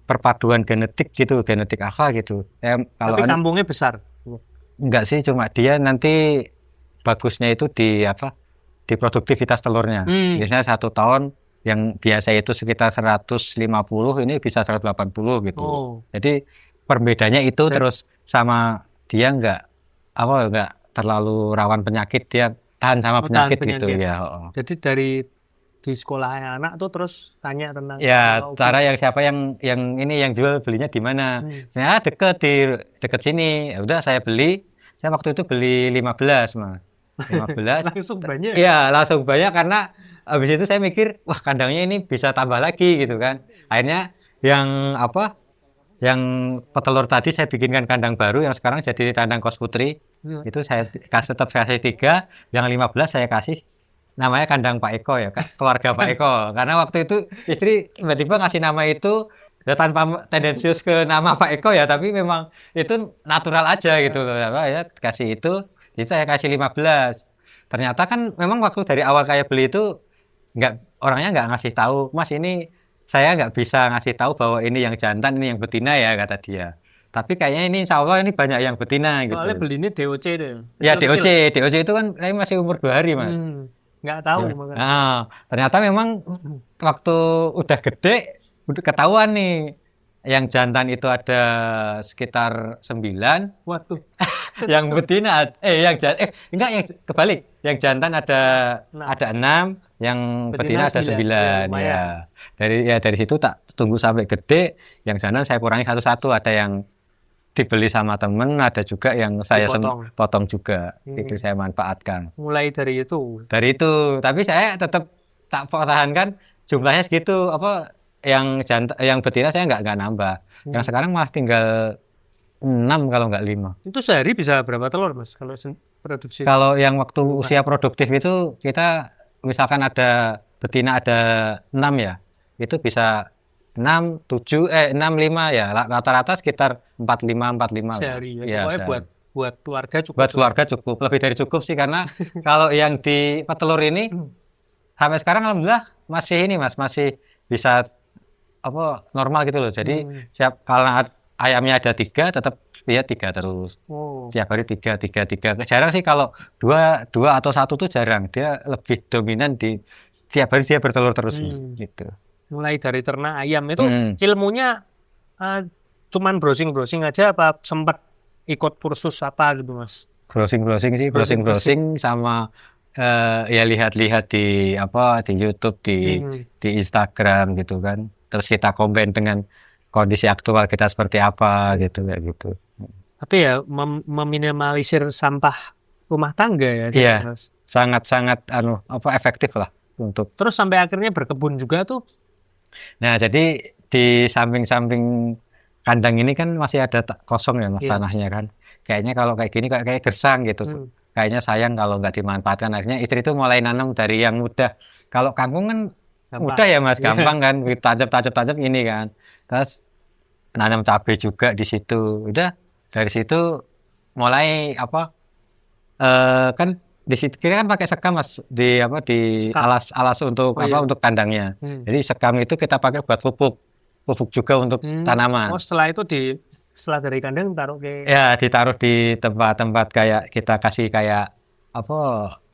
perpaduan genetik gitu, genetik apa gitu. Kalau tapi kampungnya besar. enggak sih, cuma dia nanti bagusnya itu di produktivitas telurnya. Biasanya 1 tahun yang biasa itu sekitar 150, ini bisa 180 gitu. Oh. Jadi perbedaannya itu terus sama dia enggak terlalu rawan penyakit, dia tahan sama penyakit gitu ya. Jadi dari di sekolah anak tuh terus tanya tentang Ya, KUB. cara siapa yang jual, belinya di mana? Saya deket sini. Ya udah saya beli. Saya waktu itu beli 15, Mas. 15. Langsung banyak. Iya, langsung banyak karena habis itu saya mikir, wah kandangnya ini bisa tambah lagi gitu kan. Akhirnya yang petelur tadi saya bikinkan kandang baru yang sekarang jadi kandang kos putri. Itu saya tetap kasih 3, yang 15 saya kasih namanya kandang Pak Eko ya, keluarga Pak Eko. Karena waktu itu istri tiba-tiba ngasih nama itu ya tanpa tendensius ke nama Pak Eko ya, tapi memang itu natural aja gitu loh. Ya kasih itu saya kasih 15. Ternyata kan memang waktu dari awal kayak beli itu orangnya nggak ngasih tahu, Mas ini saya nggak bisa ngasih tahu bahwa ini yang jantan, ini yang betina ya, kata dia. Tapi kayaknya ini insya Allah ini banyak yang betina Soalnya gitu. belinya DOC deh. Ya Kecil-kecil. DOC itu kan saya masih umur 2 hari Mas. Nggak tahu Ya. makanya. Nah, ternyata memang waktu udah gede, udah ketahuan nih. Yang jantan itu ada sekitar 9, Waduh, yang betina enggak, yang kebalik. Yang jantan ada 6, yang betina ada 9 lumayan. ya. Dari situ tak tunggu sampai gede, yang jantan saya kurangi satu-satu, ada yang dibeli sama temen, ada juga yang saya potong juga. Itu saya manfaatkan. Mulai dari itu. Tapi saya tetap tak pertahankan jumlahnya segitu. Yang betina saya nggak nambah. Yang sekarang malah tinggal 6 kalau nggak 5. Itu sehari bisa berapa telur Mas kalau produksi? Kalau yang waktu usia produktif itu kita misalkan ada betina ada 6 ya, itu bisa 6, 7, 6, 5 ya, rata-rata sekitar 45 sehari ya. Pokoknya buat keluarga cukup. Buat keluarga cukup, lebih dari cukup sih, karena kalau yang di petelur ini sampai sekarang alhamdulillah masih ini Mas, masih bisa normal gitu loh. Jadi kalau ayamnya ada 3, tetap dia 3 terus. Tiap hari 3. Jarang sih kalau 2 atau 1 tuh jarang. Dia lebih dominan di tiap hari dia bertelur terus gitu. Mulai dari ternak ayam itu ilmunya cuman browsing aja apa sempat ikut kursus apa gitu Mas? Browsing sih, browsing sama ya lihat-lihat di YouTube, di Instagram gitu kan. Terus kita combine dengan kondisi aktual kita seperti apa gitu ya gitu. Tapi ya meminimalisir sampah rumah tangga ya. Iya, sangat efektif lah untuk. Terus sampai akhirnya berkebun juga tuh. Nah, jadi di samping-samping kandang ini kan masih ada kosong ya Mas, tanahnya kan. Kayaknya kalau kayak gini kayak gersang gitu. Kayaknya sayang kalau nggak dimanfaatkan. Akhirnya istri itu mulai nanam dari yang mudah. Kalau kangkung kan mudah ya Mas, gampang kan, tancap ini kan. Terus nanam cabai juga di situ. Udah dari situ mulai kan di situ kita kan pakai sekam Mas, di alas untuk untuk kandangnya. Jadi sekam itu kita pakai buat pupuk juga untuk tanaman. Setelah itu setelah dari kandang taruh ditaruh di tempat-tempat kayak kita kasih kayak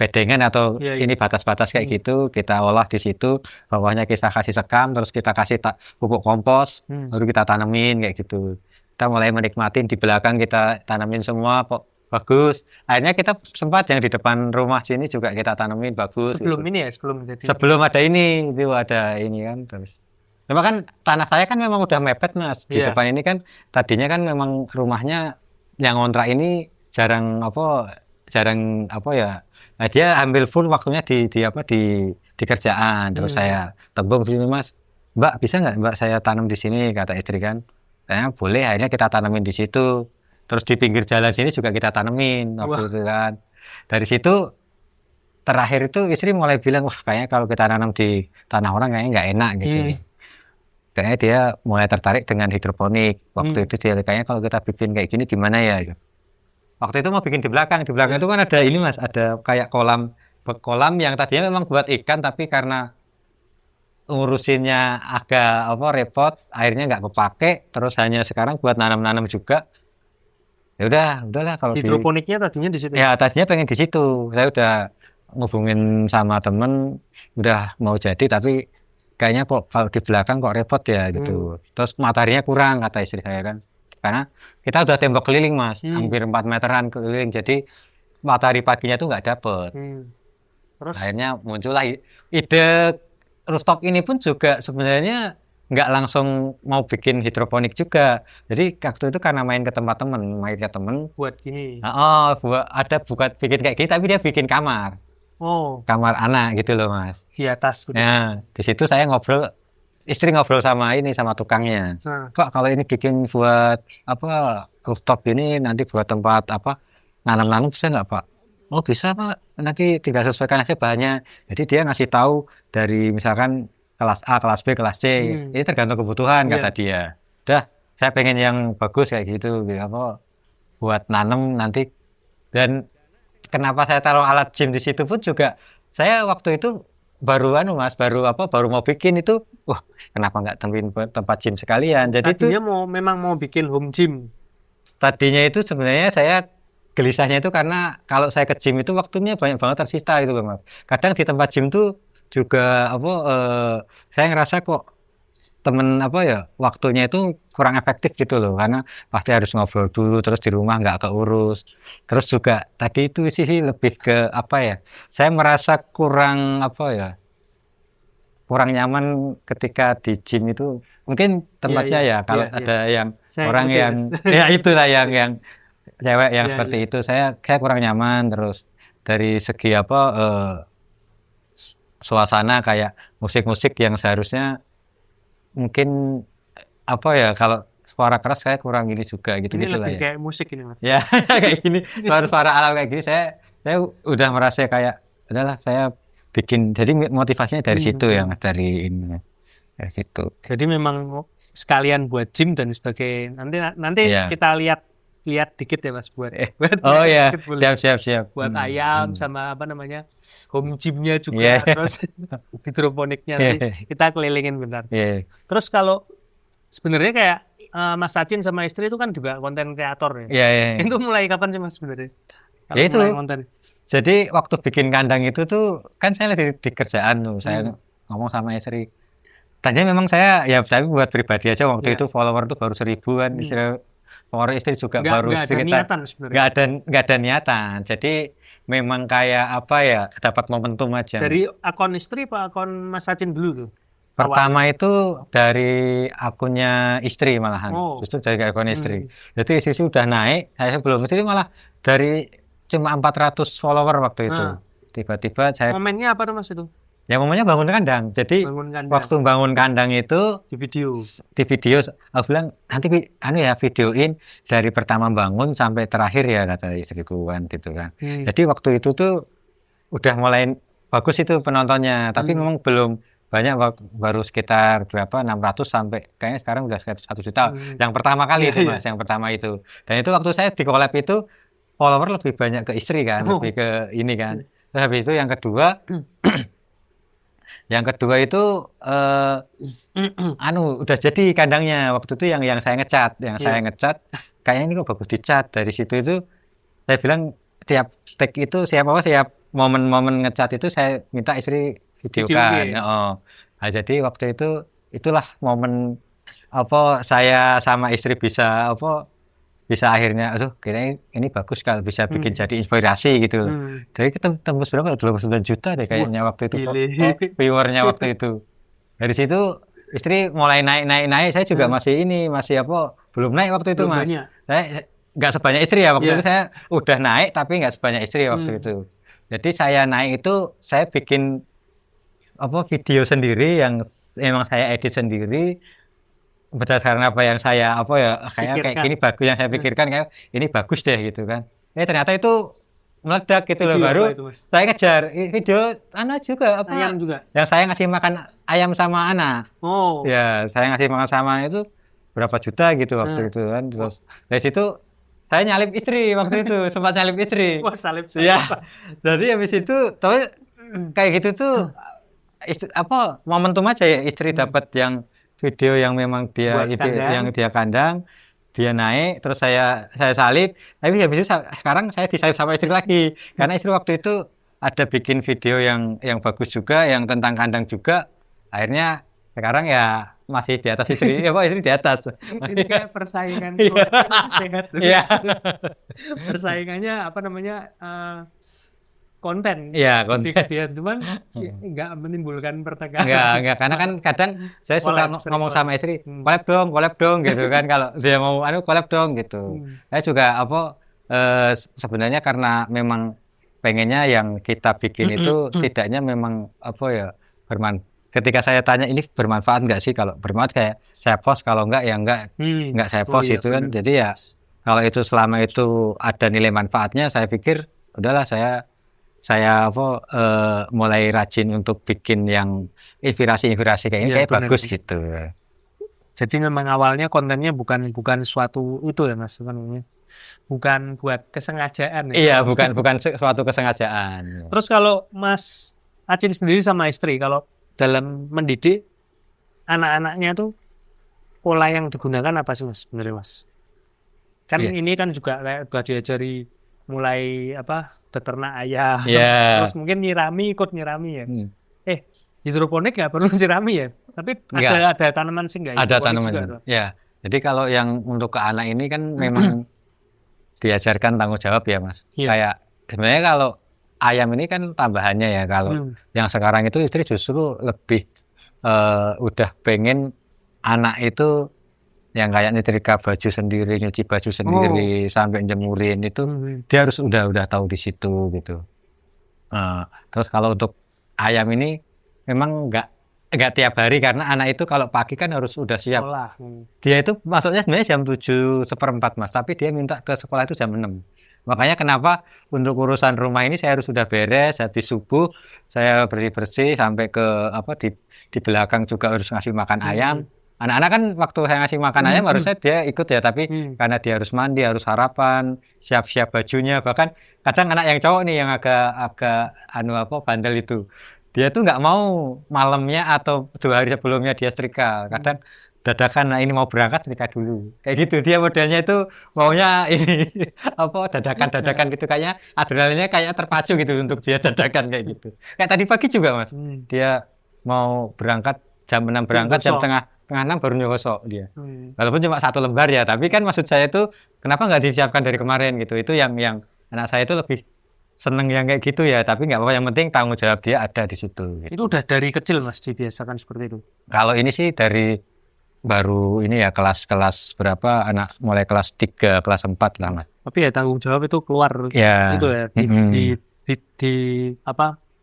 bedengan atau ini batas-batas kayak gitu, kita olah di situ, bawahnya kita kasih sekam, terus kita kasih pupuk kompos, baru kita tanemin kayak gitu. Kita mulai menikmatin, di belakang kita tanamin semua kok bagus. Akhirnya kita sempat yang di depan rumah sini juga kita tanemin bagus. Sebelum ada ini kan terus. Memang kan tanah saya kan memang udah mepet Mas. Di depan ini kan tadinya kan memang rumahnya yang ngontrak ini jarang nah, dia ambil full waktunya di kerjaan. Terus saya tembung sini Mas, Mbak bisa nggak Mbak saya tanam di sini, kata istri kan. Saya boleh, akhirnya kita tanamin di situ. Terus di pinggir jalan sini juga kita tanemin waktu itu kan. Dari situ terakhir itu istri mulai bilang, wah kayaknya kalau kita nanam di tanah orang kayaknya nggak enak gitu. Kayaknya dia mulai tertarik dengan hidroponik. Waktu itu dia kayaknya kalau kita bikin kayak gini gimana ya. Waktu itu mau bikin di belakang itu kan ada ini Mas, ada kayak kolam yang tadinya memang buat ikan, tapi karena ngurusinnya agak repot, akhirnya nggak kepake, terus hanya sekarang buat nanam-nanam juga. Ya udahlah kalau hidroponiknya tadinya di situ. Ya tadinya pengen di situ. Saya udah ngubungin sama temen, udah mau jadi, tapi kayaknya kok kalau di belakang kok repot ya gitu. Terus mataharinya kurang, kata istri saya kan. Karena kita udah tembok keliling Mas, hampir 4 meteran keliling, jadi matahari paginya tuh nggak dapet. Terus akhirnya muncullah ide rooftop ini pun juga sebenarnya nggak langsung mau bikin hidroponik juga. Jadi waktu itu karena main ke temen buat gini. Bikin kayak gini, tapi dia bikin kamar. Kamar anak gitu loh Mas. Di atas. Nah, di situ saya istri ngobrol sama tukangnya. Pak, kalau ini bikin buat rooftop ini nanti buat tempat nanam-nanam bisa nggak Pak? Oh bisa Pak, nanti tinggal sesuaikan aja bahannya. Jadi dia ngasih tahu dari misalkan kelas A, kelas B, kelas C. Ini tergantung kebutuhan kata dia. Udah, saya pengen yang bagus kayak gitu, buat nanam nanti. Dan kenapa saya taruh alat gym di situ pun juga, saya waktu itu baru Mas, baru mau bikin itu, wah kenapa nggak temuin tempat gym sekalian. Jadi itu Tadinya memang mau bikin home gym. tadinya itu sebenarnya saya gelisahnya itu karena kalau saya ke gym itu waktunya banyak banget tersita itu loh Mas. Kadang di tempat gym tuh juga saya ngerasa kok waktunya itu kurang efektif gitu loh, karena pasti harus ngobrol dulu, terus di rumah nggak keurus. Terus juga tadi itu sih lebih ke saya merasa kurang nyaman ketika di gym itu. Mungkin tempatnya ya kalau ada yang Saya orang ngerti, yang Mas. ya itulah yang cewek yang Iya, seperti iya. itu, saya kurang nyaman. Terus dari segi suasana kayak musik-musik yang seharusnya mungkin kalau suara keras saya kurang ini juga gitu Ini gitulah lebih ya. kayak musik ini, Mas. Ya kayak gini, suara alam kayak gini saya udah merasa kayak udahlah saya bikin. Jadi motivasinya dari situ, yang dari ini, dari situ. Jadi memang sekalian buat gym dan sebagai nanti Iya. kita lihat dikit ya Mas buat Oh ya, dikit boleh. siap. Buat ayam sama home gymnya Iya. juga, terus hidroponiknya nanti kita kelilingin bentar. Iya. Terus kalau sebenarnya kayak Mas Sachin sama istri itu kan juga konten kreator ya. Iya. Itu mulai kapan sih Mas sebenarnya? Kalau Ya itu. mulai konten. Jadi waktu bikin kandang itu tuh kan saya lagi di kerjaan tuh, saya ngomong sama istri. Tadinya memang saya buat pribadi aja waktu itu, follower tuh baru 1.000 kan, follower istri juga baru Nggak ada sekitar niatan sebenarnya. nggak ada niatan. Jadi memang kayak dapat momentum aja. Dari akun istri apa akun Mas Sachin dulu tuh? Pertama itu dari akunnya istri malahan, Oh. justru dari akun istri. Jadi istri udah naik, saya belum. Jadi malah dari cuma 400 follower waktu itu. Tiba-tiba saya Momennya apa tuh Mas itu? ya momennya bangun kandang. Jadi Bangun kandang. waktu bangun kandang itu Di video. aku bilang nanti videoin dari pertama bangun sampai terakhir ya, kata istriku kan gitu kan. Jadi waktu itu tuh udah mulai bagus itu penontonnya, tapi memang belum banyak, baru sekitar 600 sampai kayaknya sekarang udah sekitar 1 juta. Yang pertama kali itu Mas, yang pertama itu. Dan itu waktu saya di collab itu follower lebih banyak ke istri kan, lebih ke ini kan. Terus habis itu yang kedua itu udah jadi kandangnya. Waktu itu yang saya ngecat, kayaknya ini kok bagus dicat. Dari situ itu saya bilang tiap tag itu siap momen-momen ngecat itu saya minta istri videokan. Nah, jadi waktu itu itulah momen saya sama istri bisa akhirnya kayaknya ini bagus kalau bisa bikin jadi inspirasi gitu. Jadi kita tembus berapa? 29 juta deh kayaknya waktu itu viewernya waktu itu. Dari situ istri mulai naik. Saya juga masih belum naik waktu itu, Mas. Saya nggak sebanyak istri ya waktu itu, saya udah naik tapi nggak sebanyak istri waktu itu. Jadi saya naik itu saya bikin video sendiri yang emang saya edit sendiri berdasarkan apa yang saya kayak gini bagus, yang saya pikirkan kayak ini bagus deh gitu kan. Ternyata itu meledak gitu loh. Baru saya ngejar video anak juga ayam juga yang saya ngasih makan ayam sama anak. Ya saya ngasih makan sama anak itu berapa juta gitu waktu itu kan. Terus dari situ saya nyalip istri waktu itu, sempat nyalip istri. Wah, salip. Ya. Jadi habis itu tapi kayak gitu tuh momentum aja ya, istri dapat yang video yang memang dia kandang, dia naik, terus saya salib. Tapi habis itu sekarang saya disalib sama istri lagi, karena istri waktu itu ada bikin video yang bagus juga, yang tentang kandang juga. Akhirnya sekarang ya masih di atas istri, istri di atas. Ini kayak persaingan sehat. Iya. Persaingannya konten. Iya, konten. Cuman nggak menimbulkan pertengkaran. Enggak, karena kan kadang saya suka ngomong sama istri, collab dong gitu kan, kalau dia mau collab dong gitu. Saya juga sebenarnya karena memang pengennya yang kita bikin itu tidaknya memang ketika saya tanya ini bermanfaat nggak sih, kalau bermanfaat kayak saya post, kalau enggak ya enggak saya post itu kan. Jadi ya kalau itu selama itu ada nilai manfaatnya, saya pikir udahlah saya mulai rajin untuk bikin yang inspirasi kayak ini, kayak bagus gitu. Jadi memang awalnya kontennya bukan suatu itu ya Mas, bukan buat kesengajaan ya. Iya, bukan suatu kesengajaan. Terus kalau Mas Acin sendiri sama istri kalau dalam mendidik anak-anaknya tuh pola yang digunakan apa sih Mas sebenarnya Mas? Kan Iya. ini kan juga kayak udah diajari mulai beternak ayam, Iya. terus mungkin ikut nyirami ya. Hmm. Hidroponik nggak perlu nyirami ya, tapi Enggak. ada tanaman sih nggak Ada hidroponik juga. tanaman. Ya. Jadi kalau yang untuk ke anak ini kan memang diajarkan tanggung jawab ya Mas. Iya. Kayak sebenarnya kalau ayam ini kan tambahannya ya. Kalau yang sekarang itu istri justru lebih udah pengen anak itu yang kayak nyetrika baju sendiri, nyuci baju sendiri, sampai jemurin itu dia harus udah tahu di situ gitu. Terus kalau untuk ayam ini memang nggak tiap hari karena anak itu kalau pagi kan harus udah siap. Dia itu masuknya sebenarnya jam 7:15 Mas, tapi dia minta ke sekolah itu jam 6. Makanya kenapa untuk urusan rumah ini saya harus sudah beres habis subuh, saya bersih-bersih sampai ke di belakang juga harus ngasih makan ayam. Anak-anak kan waktu saya ngasih makan ayam harusnya dia ikut ya, tapi karena dia harus mandi, harus sarapan, siap-siap bajunya, bahkan kadang anak yang cowok nih yang agak bandel itu. Dia tuh nggak mau malamnya atau 2 hari sebelumnya dia setrika. Kadang dadakan, nah ini mau berangkat setrika dulu. Kayak gitu. Dia modelnya itu maunya ini dadakan gitu, kayaknya adrenalinnya kayak terpacu gitu untuk dia dadakan kayak gitu. Kayak tadi pagi juga Mas. Dia mau berangkat jam 6 berangkat, jam setengah 6 baru nyogosok dia. Walaupun cuma 1 lembar ya, tapi kan maksud saya itu kenapa nggak disiapkan dari kemarin gitu. Itu yang anak saya itu lebih seneng yang kayak gitu ya, tapi nggak apa-apa, yang penting tanggung jawab dia ada di situ. Gitu. Itu udah dari kecil Mas dibiasakan seperti itu? Kalau ini sih dari baru ini ya kelas berapa, anak mulai kelas 3, kelas 4 lah Mas. Tapi ya tanggung jawab itu keluar ya. Itu ya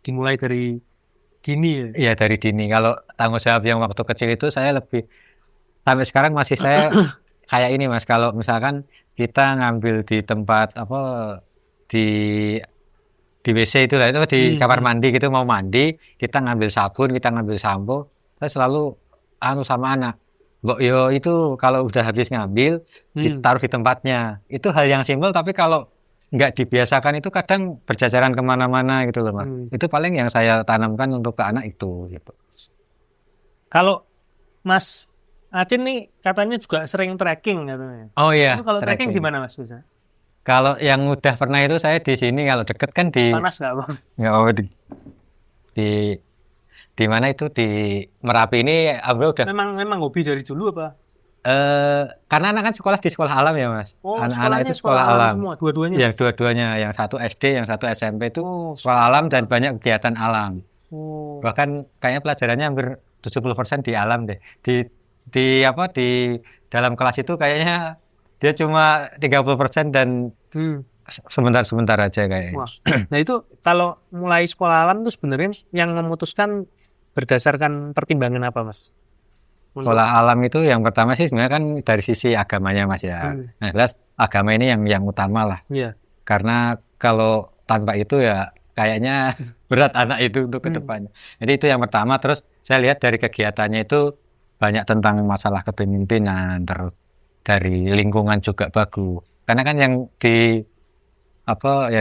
dimulai dari dini ya? Iya dari dini. Kalau tanggung jawab yang waktu kecil itu saya lebih, sampai sekarang masih saya kayak ini Mas, kalau misalkan kita ngambil di tempat di WC itu lah, itu di kamar mandi gitu, mau mandi, kita ngambil sabun, kita ngambil sampo, saya selalu sama anak, yo itu kalau udah habis ngambil, ditaruh di tempatnya. Itu hal yang simpel, tapi kalau nggak dibiasakan itu kadang berjajaran kemana-mana gitu loh Mas. Itu paling yang saya tanamkan untuk ke anak itu gitu. Kalau Mas Acin nih katanya juga sering trekking katanya. Oh iya. Kalau trekking di mana Mas bisa? Kalau yang udah pernah itu saya di sini, kalau deket kan di panas nggak Bang? Nggak, di mana itu di Merapi ini udah. Memang hobi dari dulu apa? Karena anak kan sekolah di sekolah alam ya Mas. Anak-anak itu sekolah alam. Semua, dua-duanya. Yang dua-duanya, yang satu SD, yang satu SMP itu sekolah alam dan banyak kegiatan alam. Bahkan kayaknya pelajarannya hampir 70% di alam deh. Di dalam kelas itu kayaknya dia cuma 30% dan sebentar-sebentar aja kayaknya. Nah itu kalau mulai sekolah alam itu sebenarnya yang memutuskan berdasarkan pertimbangan apa Mas? Sekolah alam itu yang pertama sih sebenarnya kan dari sisi agamanya Mas ya. Nah jelas agama ini yang utama lah. Karena kalau tanpa itu ya kayaknya berat anak itu untuk kedepannya. Jadi itu yang pertama. Terus saya lihat dari kegiatannya itu banyak tentang masalah kepemimpinan, terus dari lingkungan juga bagus. Karena kan yang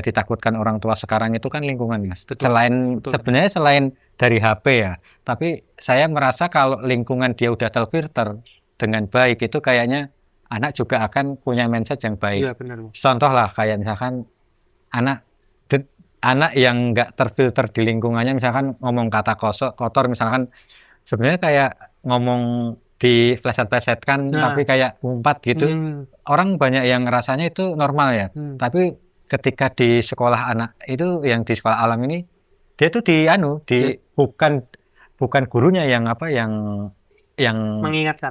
ditakutkan orang tua sekarang itu kan lingkungan Mas. Sebenarnya selain dari HP ya, tapi saya merasa kalau lingkungan dia udah terfilter dengan baik itu kayaknya anak juga akan punya mindset yang baik. Iya, benar. Contoh lah kayak misalkan anak yang nggak terfilter di lingkungannya, misalkan ngomong kata kotor misalkan, sebenarnya kayak ngomong di pleset-plesetkan tapi kayak umpat gitu. Orang banyak yang rasanya itu normal ya. Tapi ketika di sekolah anak itu, yang di sekolah alam ini, dia tuh bukan gurunya yang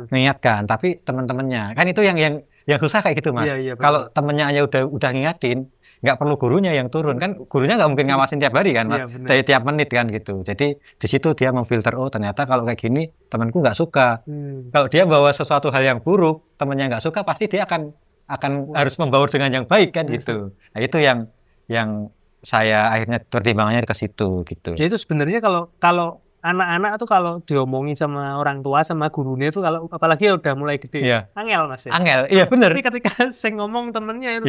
mengingatkan, tapi teman-temannya. Kan itu yang susah kayak gitu Mas. Kalau temennya aja udah ngingatin, nggak perlu gurunya yang turun, kan gurunya nggak mungkin ngawasin tiap hari kan Mas, tiap menit kan gitu. Jadi di situ dia memfilter, oh ternyata kalau kayak gini temanku nggak suka. Kalau dia bawa sesuatu hal yang buruk, temannya nggak suka, pasti dia akan harus membaur dengan yang baik kan gitu. Nah itu yang saya akhirnya pertimbangannya ke situ gitu. Ya itu sebenarnya kalau anak-anak tuh kalau diomongin sama orang tua sama gurunya itu, kalau apalagi udah mulai gede, angel Mas ya. Angel, iya benar. Tapi ketika saya ngomong temennya itu,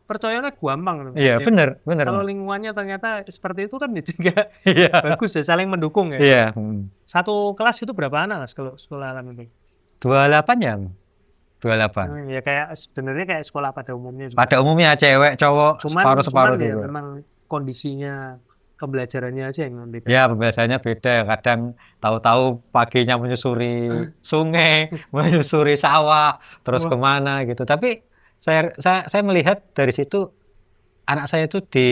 percayanya gampang. Iya, Ya, benar kalau Mas. lingkungannya ternyata seperti itu kan ya juga Iya. bagus ya, saling mendukung ya. Iya. Satu kelas itu berapa anak Mas kalau sekolah alam itu? 28 ya. 28. Ya kayak sebenarnya kayak sekolah pada umumnya juga. Pada umumnya cewek, cowok Cuman separuh-separuh ya juga. memang kondisinya pembelajarannya aja yang beda. Ya, pembiasaannya beda. Kadang tahu-tahu paginya menyusuri sungai, menyusuri sawah, terus Wah. kemana gitu. Tapi saya melihat dari situ anak saya itu di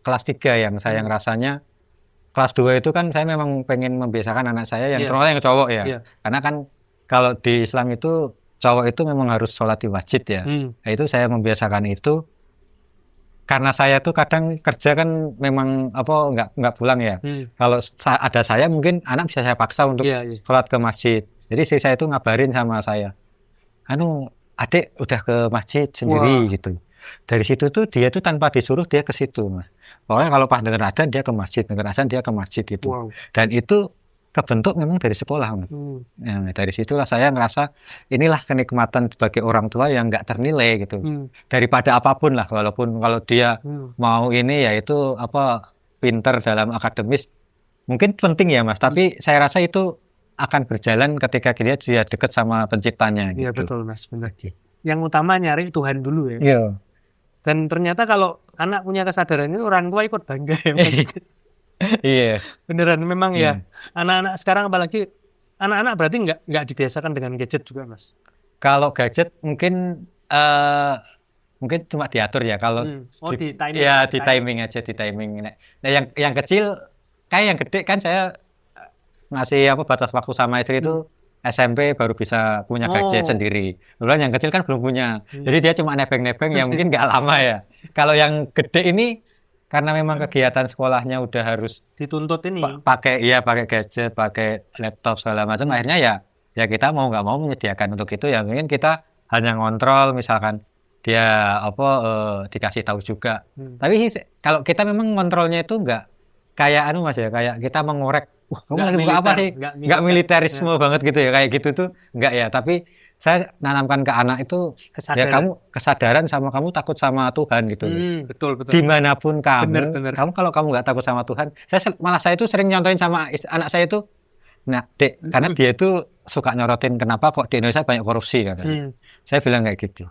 kelas 3 yang saya ngerasanya kelas 2 itu kan saya memang pengen membiasakan anak saya yang Iya. terutama yang cowok ya. Iya. Karena kan kalau di Islam itu cowok itu memang harus sholat di masjid ya. Nah, itu saya membiasakan itu karena saya tuh kadang kerja kan memang nggak pulang ya. Kalau ada saya mungkin anak bisa saya paksa untuk Iya, iya. sholat ke masjid. Jadi istri saya itu ngabarin sama saya, adik udah ke masjid sendiri Wah. gitu. Dari situ tuh dia tuh tanpa disuruh dia ke situ, Mas. Pokoknya kalau pas dengar adzan dia ke masjid, dengar adzan dia ke masjid gitu. Wow. Dan itu kebentuk memang dari sekolah, Mas. Nah, dari situlah saya ngerasa inilah kenikmatan sebagai orang tua yang nggak ternilai gitu. Daripada apapun lah, walaupun kalau dia mau ini ya itu pinter dalam akademis mungkin penting ya Mas, tapi saya rasa itu akan berjalan ketika dia dekat sama penciptanya Iya gitu. betul Mas, benar. Yang utama nyari Tuhan dulu ya. Iya. Dan ternyata kalau anak punya kesadaran itu orang tua ikut bangga ya Mas. Iya. Beneran memang Iya. ya. Anak-anak sekarang apalagi anak-anak berarti nggak dibiasakan dengan gadget juga Mas. Kalau gadget mungkin cuma diatur ya kalau di timing. ya di timing aja di timing. Nah, yang kecil kayak yang gede kan saya ngasih batas waktu sama istri itu SMP baru bisa punya gadget sendiri. Kemudian yang kecil kan belum punya. Jadi dia cuma nebeng-nebeng yang mungkin nggak lama ya. Kalau yang gede ini karena memang kegiatan sekolahnya udah harus dituntut ini pakai gadget, pakai laptop segala macam. Akhirnya ya kita mau nggak mau menyediakan untuk itu ya. Mungkin kita hanya ngontrol misalkan dia dikasih tahu juga. Tapi kalau kita memang ngontrolnya itu nggak kayak Mas ya, kayak kita mengorek. Wah, kamu lagi buka apa sih? Nggak militerisme banget gitu ya, kayak gitu tuh nggak ya. Tapi saya nanamkan ke anak itu ya kamu kesadaran sama kamu takut sama Tuhan gitu. Betul. Dimanapun kamu, Bener. kalau kamu nggak takut sama Tuhan, saya itu sering nyontoin sama anak saya itu, nah Dek, karena dia itu suka nyorotin kenapa kok di Indonesia banyak korupsi katanya. Saya bilang kayak gitu.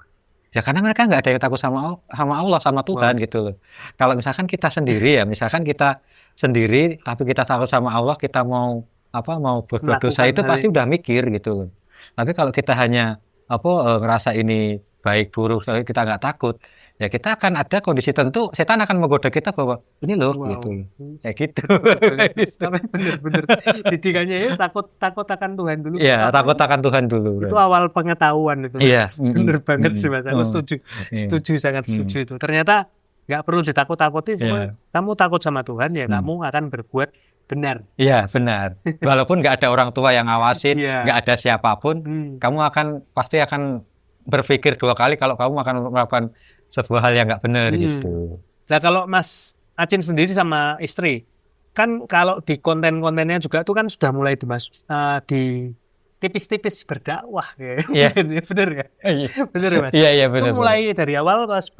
Ya karena mereka nggak ada yang takut sama Allah, sama Tuhan gitu loh. Kalau misalkan kita sendiri ya, tapi kita takut sama Allah, kita mau berbuat dosa itu pasti udah mikir gitu loh. Tapi kalau kita hanya ngerasa ini baik buruk, kita nggak takut, ya kita akan ada kondisi tentu, setan akan menggoda kita bahwa ini loh gitu, kayak gitu. Bener. Didikannya ya takut akan Tuhan dulu. Iya, takut akan Tuhan dulu. Itu awal pengetahuan itu. Iya. Bener banget sih Mas, aku setuju sangat setuju itu. Ternyata nggak perlu ditakut-takuti, cuma kamu takut sama Tuhan ya kamu akan berbuat benar. Iya benar. Walaupun nggak ada orang tua yang ngawasin, nggak ada siapapun, kamu pasti akan berpikir 2 kali kalau kamu akan melakukan sebuah hal yang nggak benar gitu. Nah kalau Mas Acin sendiri sama istri, kan kalau di konten-kontennya juga itu kan sudah mulai di tipis-tipis berdakwah ya. Bener ya? Bener ya Mas? Iya benar. Itu mulai dari awal pas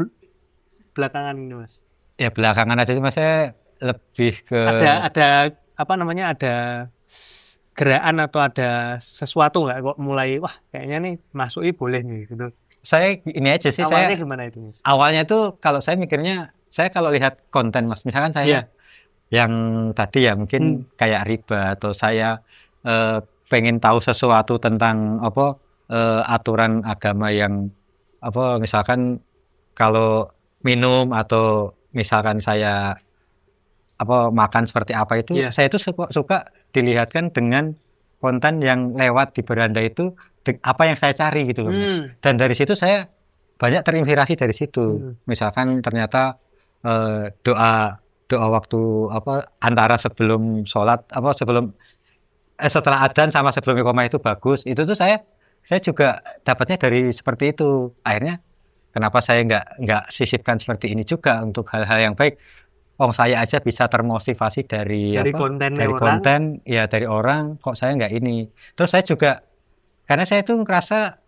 belakangan ini Mas? Ya belakangan aja sih Mas, saya lebih ke ada ada gerakan atau ada sesuatu nggak kok mulai kayaknya nih masuki boleh nih gitu. Saya ini aja sih, awalnya gimana itu Mas? Awalnya tuh kalau saya mikirnya, saya kalau lihat konten Mas, misalkan saya yang tadi ya mungkin kayak riba atau saya pengen tahu sesuatu tentang aturan agama yang misalkan kalau minum atau misalkan saya makan seperti apa itu, saya itu suka dilihatkan dengan konten yang lewat di beranda itu apa yang saya cari gitu loh Mas. Dan dari situ saya banyak terinspirasi dari situ. Misalkan ternyata doa waktu antara sebelum sholat setelah adzan sama sebelum iqamah itu bagus. Itu tuh saya juga dapatnya dari seperti itu. Akhirnya kenapa saya nggak sisipkan seperti ini juga untuk hal-hal yang baik. Saya aja bisa termotivasi dari konten ya dari orang, kok saya nggak ini. Terus saya juga karena saya tuh ngerasa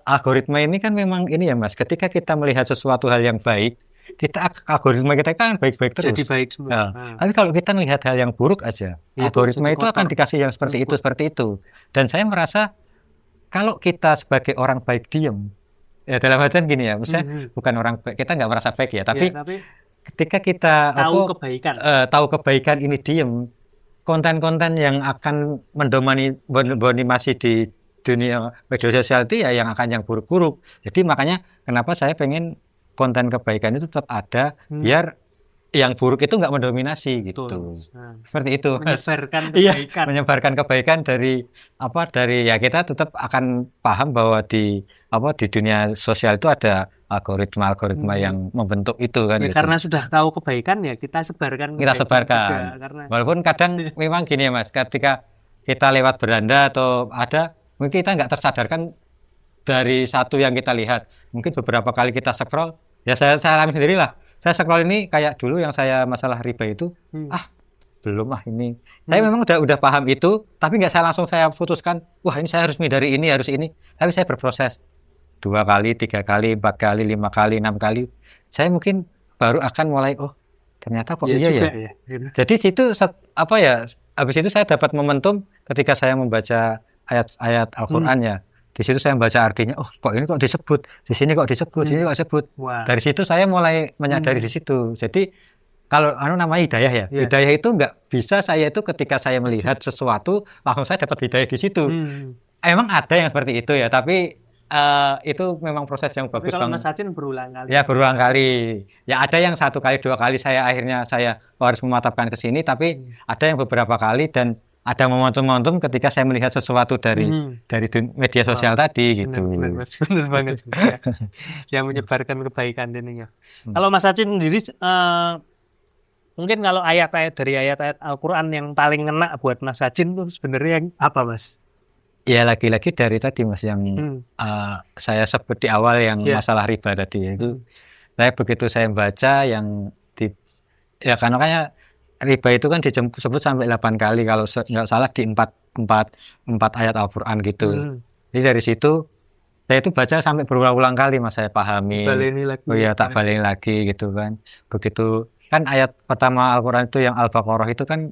algoritma ini kan memang ini ya Mas, ketika kita melihat sesuatu hal yang baik, algoritma kita kan baik-baik terus. Jadi baik semua. Tapi kalau kita melihat hal yang buruk aja, algoritma itu akan dikasih yang seperti itu. Dan saya merasa kalau kita sebagai orang baik diem, ya dalam artian gini ya, misalnya bukan orang baik, kita nggak merasa baik ya, tapi ketika kita tahu kebaikan ini diem, konten-konten yang akan mendominasi di dunia media sosial itu ya yang buruk-buruk. Jadi makanya kenapa saya pengen konten kebaikan itu tetap ada, biar yang buruk itu nggak mendominasi gitu. Seperti itu. Menyebarkan kebaikan. Menyebarkan kebaikan dari ya kita tetap akan paham bahwa di dunia sosial itu ada algoritma yang membentuk itu kan. Ya, gitu. Karena sudah tahu kebaikan ya kita sebarkan. Kita sebarkan. Juga, karena... Walaupun kadang memang gini ya Mas, ketika kita lewat beranda atau mungkin kita nggak tersadarkan dari satu yang kita lihat. Mungkin beberapa kali kita scroll, ya saya alami sendiri lah. Saya scroll ini kayak dulu yang saya masalah riba itu, belum ini. Saya memang udah paham itu, tapi nggak saya putuskan, wah ini saya harus hindari ini, harus ini. Tapi saya berproses 2 kali, 3 kali, 4 kali, 5 kali, 6 kali. Saya mungkin baru akan mulai, ternyata kok iya ya. Jadi situ habis itu saya dapat momentum ketika saya membaca ayat-ayat Al-Qur'an ya. Di situ saya membaca artinya, kok ini kok disebut, di sini kok disebut, ini kok disebut. Wow. Dari situ saya mulai menyadari di situ. Jadi kalau namanya hidayah ya, hidayah itu nggak bisa saya itu ketika saya melihat sesuatu langsung saya dapat hidayah di situ. Emang ada yang seperti itu ya, tapi itu memang proses yang bagus banget. Kalau Mas Acin berulang kali. Ya berulang kali. Ya ada yang 1 kali, 2 kali saya harus mematapkan ke sini, tapi ada yang beberapa kali dan ada momentum-momentum ketika saya melihat sesuatu dari media sosial tadi gitu. Benar banget. Yang menyebarkan kebaikan ininya. Kalau Mas Acin sendiri mungkin kalau dari ayat-ayat Al-Qur'an yang paling ngena buat Mas Acin itu sebenarnya apa, Mas? Ya lagi-lagi dari tadi Mas yang saya sebut di awal yang masalah riba tadi itu. Saya begitu saya baca yang karena riba itu kan disebut sampai 8 kali kalau nggak salah di 4 ayat Al-Qur'an gitu. Jadi dari situ saya itu baca sampai berulang-ulang kali Mas, saya pahami. Tak baleni lagi gitu kan. Begitu kan ayat pertama Al-Qur'an itu yang Al-Baqarah itu kan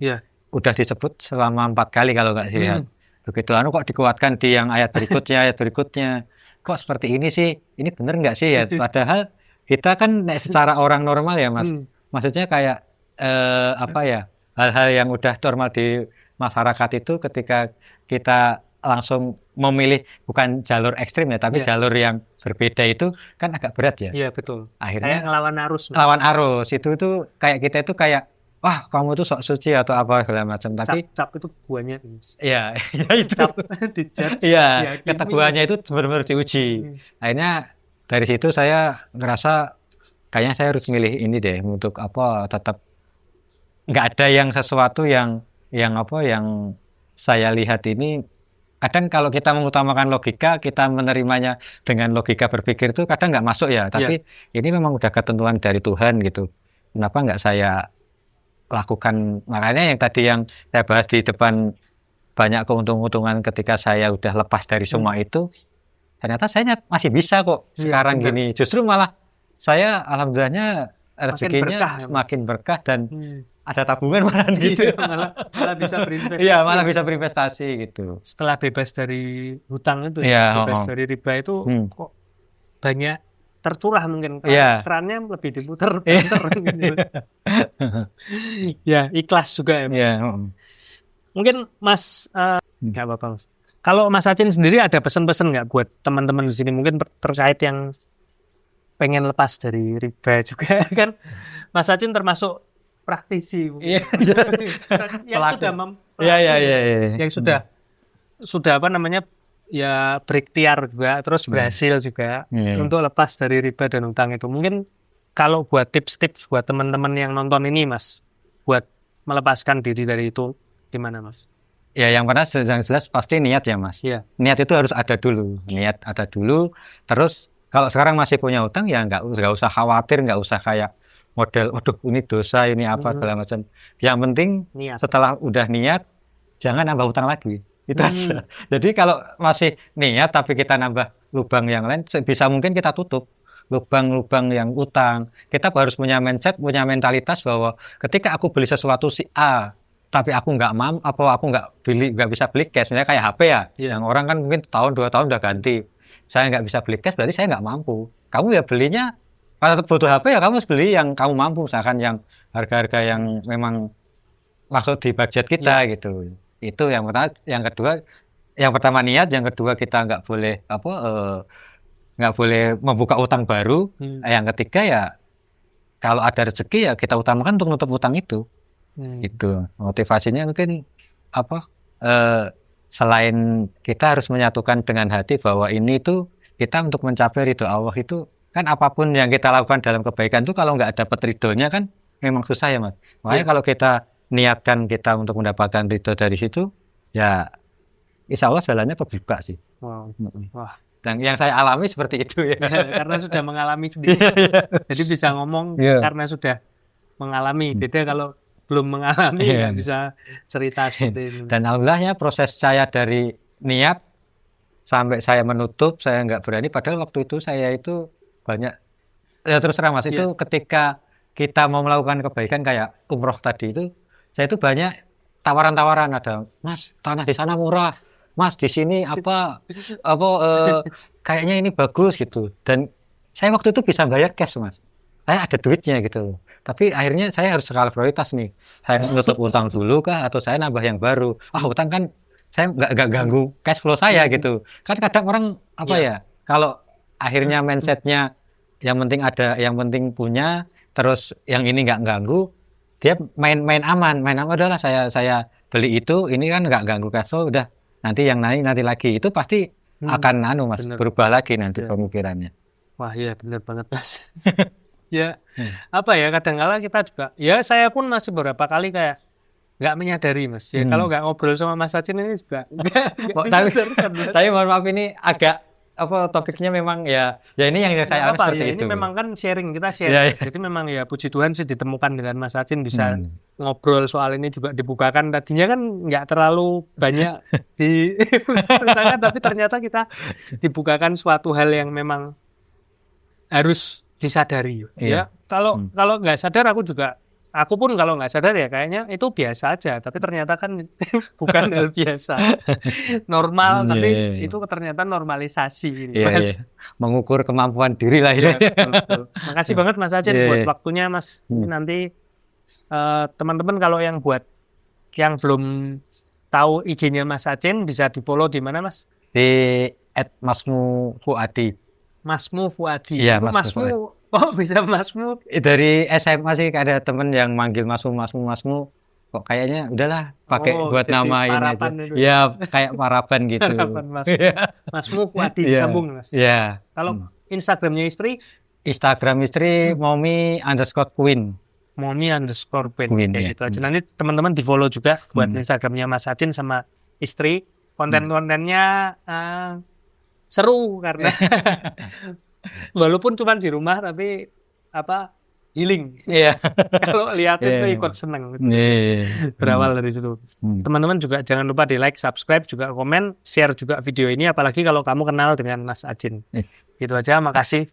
udah disebut selama 4 kali kalau nggak lihat. Begitu kok dikuatkan di yang ayat berikutnya. Kok seperti ini sih? Ini bener nggak sih ya? Padahal kita kan secara orang normal ya Mas. Maksudnya kayak hal-hal yang udah normal di masyarakat itu ketika kita langsung memilih bukan jalur ekstrim ya, tapi jalur yang berbeda itu kan agak berat ya. Iya betul. Akhirnya kayak ngelawan arus. Lawan arus itu kayak kita itu kayak wah kamu tuh sok suci atau apa segala macam. Tapi cap itu buahnya. Iya, itu. Cap dijudge. Iya, keteguhannya itu benar-benar diuji. Akhirnya dari situ saya ngerasa kayaknya saya harus milih ini deh untuk tetap nggak ada yang sesuatu yang saya lihat ini. Kadang kalau kita mengutamakan logika, kita menerimanya dengan logika berpikir itu kadang nggak masuk ya. Tapi ini memang udah ketentuan dari Tuhan gitu. Kenapa nggak saya lakukan? Makanya yang tadi yang saya bahas di depan, banyak keuntungan ketika saya udah lepas dari semua itu, ternyata saya masih bisa kok sekarang gini. Justru malah saya alhamdulillahnya rezekinya makin berkah dan ada tabungan malah gitu. malah bisa berinvestasi. Iya, malah bisa berinvestasi gitu. Setelah bebas dari hutang itu, bebas dari riba itu kok banyak tercurah mungkin. Kerannya lebih diputar. Ya, ikhlas juga ya. Mungkin Mas nggak apa-apa Mas. Kalau Mas Acin sendiri ada pesan-pesan nggak buat teman-teman di sini mungkin terkait yang pengen lepas dari riba juga kan? Mas Acin termasuk praktisi yang sudah berikhtiar juga terus berhasil juga untuk lepas dari riba dan hutang itu. Mungkin kalau buat tips-tips buat teman-teman yang nonton ini Mas, buat melepaskan diri dari itu gimana Mas? Ya yang jelas pasti niat ya Mas. Niat itu harus ada dulu. Niat ada dulu. Terus kalau sekarang masih punya hutang ya nggak usah khawatir, nggak usah kayak model, waduh ini dosa, ini apa segala macam. Yang penting setelah udah niat, jangan nambah hutang lagi. Itu aja. Jadi kalau masih niat tapi kita nambah lubang yang lain sebisa mungkin kita tutup. Lubang-lubang yang utang. Kita harus punya mindset, punya mentalitas bahwa ketika aku beli sesuatu si A, tapi aku nggak aku nggak bisa beli cash, misalnya kayak HP ya, yang orang kan mungkin tahun 2 tahun udah ganti. Saya nggak bisa beli cash, berarti saya nggak mampu. Kamu ya belinya, kalau butuh HP ya kamu harus beli yang kamu mampu, misalkan yang harga-harga yang memang masuk di budget kita gitu. Itu yang pertama. Yang pertama niat, yang kedua kita nggak boleh nggak boleh membuka utang baru. Yang ketiga ya kalau ada rezeki ya kita utamakan untuk nutup utang itu. Itu motivasinya mungkin selain kita harus menyatukan dengan hati bahwa ini tuh kita untuk mencapai ridho Allah itu kan apapun yang kita lakukan dalam kebaikan tuh kalau nggak dapat ridhonya kan memang susah ya Mas. Makanya kalau kita niatkan kita untuk mendapatkan ridho dari situ ya insya Allah jalannya terbuka sih. Wah. Dan yang saya alami seperti itu ya. Karena sudah mengalami sendiri. Jadi bisa ngomong karena sudah mengalami. Beda kalau belum mengalami nggak bisa cerita seperti ini. Dan alhamdulillahnya proses saya dari niat sampai saya menutup, saya nggak berani. Padahal waktu itu saya itu banyak, ya terus terang Mas, itu ketika kita mau melakukan kebaikan kayak umroh tadi itu, saya itu banyak tawaran-tawaran, ada Mas tanah di sana murah, Mas di sini kayaknya ini bagus gitu. Dan saya waktu itu bisa bayar cash Mas, saya ada duitnya gitu. Tapi akhirnya saya harus skala prioritas nih, saya nutup utang dulu kah atau saya nambah yang baru. Utang kan saya nggak ganggu cash flow saya gitu. Kan kadang orang kalau akhirnya mindsetnya yang penting ada, yang penting punya, terus yang ini nggak ganggu, dia main aman adalah saya beli itu, ini kan nggak ganggu cash flow, udah nanti yang naik nanti lagi, itu pasti akan Mas berubah lagi nanti pemikirannya. Wah iya benar banget Mas. Ya kadang-kala kita juga, saya pun masih beberapa kali kayak nggak menyadari Mas. Ya kalau nggak ngobrol sama Mas Acin ini juga tapi mohon maaf ini agak topiknya memang ya ini yang saya alami seperti itu. Ini memang kan kita sharing. Jadi memang ya puji Tuhan sih ditemukan dengan Mas Acin bisa ngobrol soal ini juga dibukakan. Tadinya kan nggak terlalu banyak diceritakan, tapi ternyata kita dibukakan suatu hal yang memang harus disadari. Ya kalau nggak sadar aku pun kalau nggak sadar ya kayaknya itu biasa aja, tapi ternyata kan bukan hal biasa. Normal, tapi itu ternyata normalisasi. Mas. Mengukur kemampuan diri lah ya. Betul. Makasih banget Mas Acin buat waktunya Mas. Ini nanti teman-teman kalau yang belum tahu IG-nya Mas Acin bisa di-follow di mana Mas? Di @masmufuadi. Masmu Fuadi. Iya, Masmu. Oh, bisa Masmu. Dari SMA sih ada temen yang manggil Masmu. Kok kayaknya udahlah pakai buat nama ini aja. Ya, kayak parapan gitu. Parapan Masmu Fuadi disambung Mas. Iya. Kalau Instagramnya istri? Instagram istri mommy_queen. Mommy_queen. Ya, gitu aja. Nanti teman-teman di-follow juga buat Instagramnya Mas Acin sama istri. Konten-kontennya seru karena walaupun cuma di rumah tapi healing. Kalau lihat itu ikut seneng. Berawal dari situ. Teman-teman juga jangan lupa di like, subscribe, juga komen, share juga video ini. Apalagi kalau kamu kenal dengan Mas Acin. Gitu aja. Makasih.